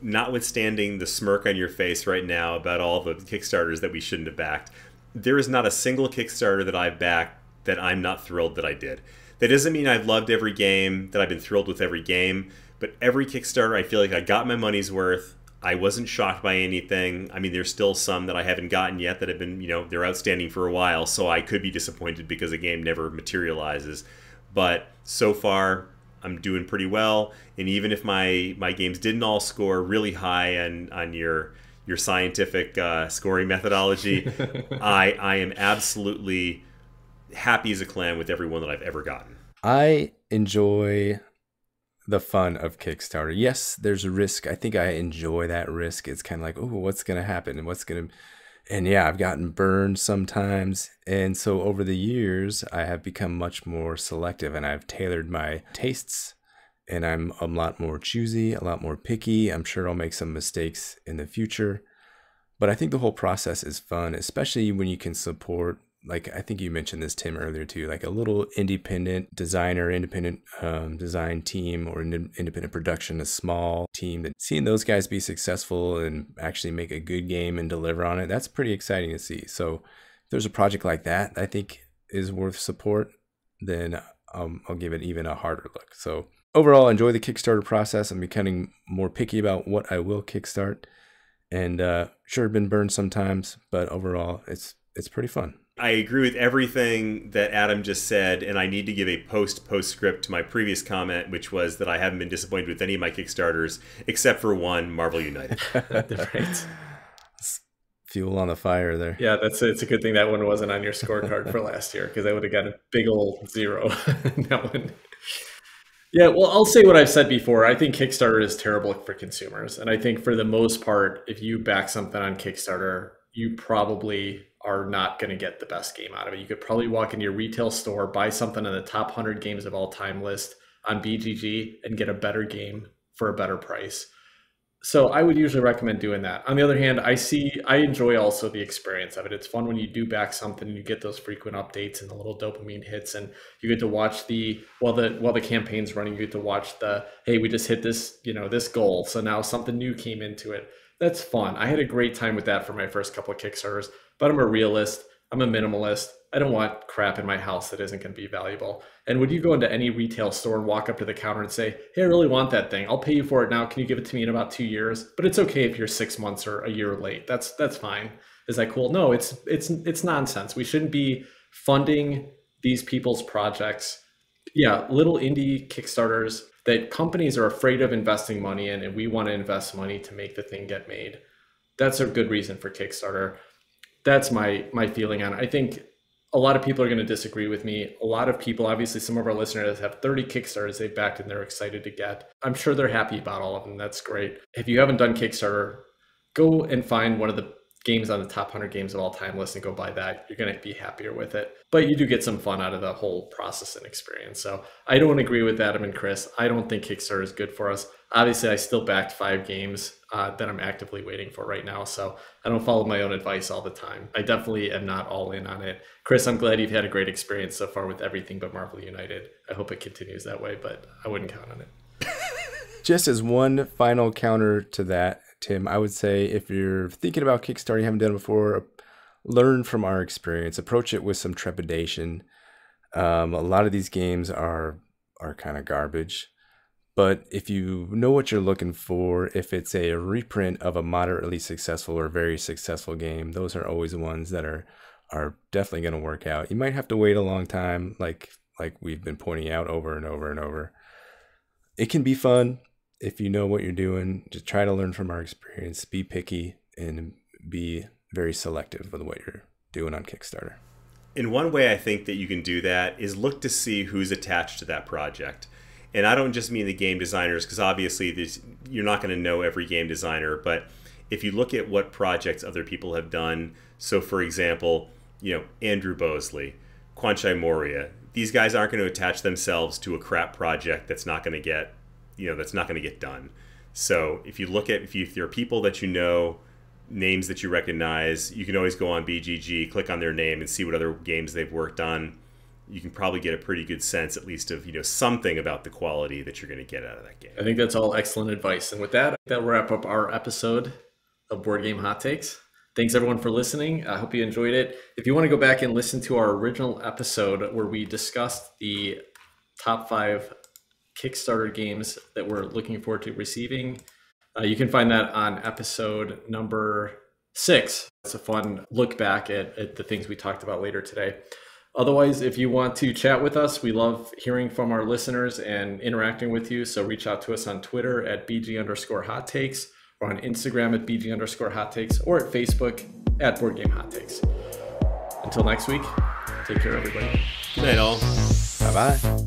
notwithstanding the smirk on your face right now about all the Kickstarters that we shouldn't have backed, there is not a single Kickstarter that I've backed that I'm not thrilled that I did. That doesn't mean I've loved every game, that I've been thrilled with every game, but every Kickstarter I feel like I got my money's worth. I wasn't shocked by anything. I mean, there's still some that I haven't gotten yet that have been, they're outstanding for a while, so I could be disappointed because a game never materializes. But so far, I'm doing pretty well. And even if my games didn't all score really high on your scientific scoring methodology, I am absolutely happy as a clam with every one that I've ever gotten. I enjoy the fun of Kickstarter. Yes, there's a risk. I think I enjoy that risk. It's kind of like, oh, what's going to happen and yeah, I've gotten burned sometimes. And so over the years, I have become much more selective, and I've tailored my tastes, and I'm a lot more choosy, a lot more picky. I'm sure I'll make some mistakes in the future, but I think the whole process is fun, especially when you can support, like I think you mentioned this, Tim, earlier too, like a little independent designer, independent design team, or independent production, a small team. That seeing those guys be successful and actually make a good game and deliver on it, that's pretty exciting to see. So if there's a project like that I think is worth support, then I'll give it even a harder look. So overall, enjoy the Kickstarter process. I'm becoming more picky about what I will kickstart, and sure, been burned sometimes, but overall it's pretty fun. I agree with everything that Adam just said, and I need to give a postscript to my previous comment, which was that I haven't been disappointed with any of my Kickstarters except for one, Marvel United. Right. Fuel on the fire there. Yeah, it's a good thing that one wasn't on your scorecard for last year, because I would have got a big old 0 in that one. Yeah, well, I'll say what I've said before. I think Kickstarter is terrible for consumers. And I think for the most part, if you back something on Kickstarter, you probably are not going to get the best game out of it. You could probably walk into your retail store, buy something on the top 100 games of all time list on BGG, and get a better game for a better price. So I would usually recommend doing that. On the other hand, I enjoy also the experience of it. It's fun when you do back something and you get those frequent updates and the little dopamine hits, and you get to watch while the campaign's running, you get to watch hey, we just hit this, this goal. So now something new came into it. That's fun. I had a great time with that for my first couple of Kickstarters, but I'm a realist. I'm a minimalist. I don't want crap in my house that isn't going to be valuable. And when you go into any retail store and walk up to the counter and say, hey, I really want that thing. I'll pay you for it now. Can you give it to me in about 2 years? But it's okay if you're 6 months or a year late. That's fine. Is that cool? No, it's nonsense. We shouldn't be funding these people's projects. Yeah, little indie Kickstarters that companies are afraid of investing money in, and we want to invest money to make the thing get made. That's a good reason for Kickstarter. That's my feeling on it. I think a lot of people are going to disagree with me. A lot of people, obviously some of our listeners have 30 Kickstarters they've backed and they're excited to get. I'm sure they're happy about all of them. That's great. If you haven't done Kickstarter, go and find one of the games on the top 100 games of all time list and go buy that. You're going to be happier with it. But you do get some fun out of the whole process and experience. So I don't agree with Adam and Chris. I don't think Kickstarter is good for us. Obviously, I still backed 5 games that I'm actively waiting for right now. So I don't follow my own advice all the time. I definitely am not all in on it. Chris, I'm glad you've had a great experience so far with everything but Marvel United. I hope it continues that way, but I wouldn't count on it. Just as one final counter to that, Tim, I would say if you're thinking about Kickstarter, you haven't done it before, learn from our experience. Approach it with some trepidation. A lot of these games are kind of garbage. But if you know what you're looking for, if it's a reprint of a moderately successful or very successful game, those are always the ones that are definitely going to work out. You might have to wait a long time, like we've been pointing out over and over and over. It can be fun if you know what you're doing. Just try to learn from our experience, be picky, and be very selective with what you're doing on Kickstarter. And one way I think that you can do that is look to see who's attached to that project. And I don't just mean the game designers, because obviously you're not going to know every game designer, but if you look at what projects other people have done, so for example, Andrew Bosley, Kwanchai Moria, these guys aren't going to attach themselves to a crap project that's not going to get done. So if there are people that you know, names that you recognize, you can always go on BGG, click on their name, and see what other games they've worked on. You can probably get a pretty good sense, at least, of something about the quality that you're going to get out of that game. I think that's all excellent advice. And with that, that'll wrap up our episode of Board Game Hot Takes. Thanks everyone for listening. I hope you enjoyed it. If you want to go back and listen to our original episode where we discussed the top 5 Kickstarter games that we're looking forward to receiving, you can find that on episode number 6. It's a fun look back at the things we talked about later today. Otherwise, if you want to chat with us, we love hearing from our listeners and interacting with you. So reach out to us on Twitter at BG_hot takes, or on Instagram at BG_hot takes, or at Facebook at Board Game Hot Takes. Until next week, take care, everybody. Good night, all. Bye-bye.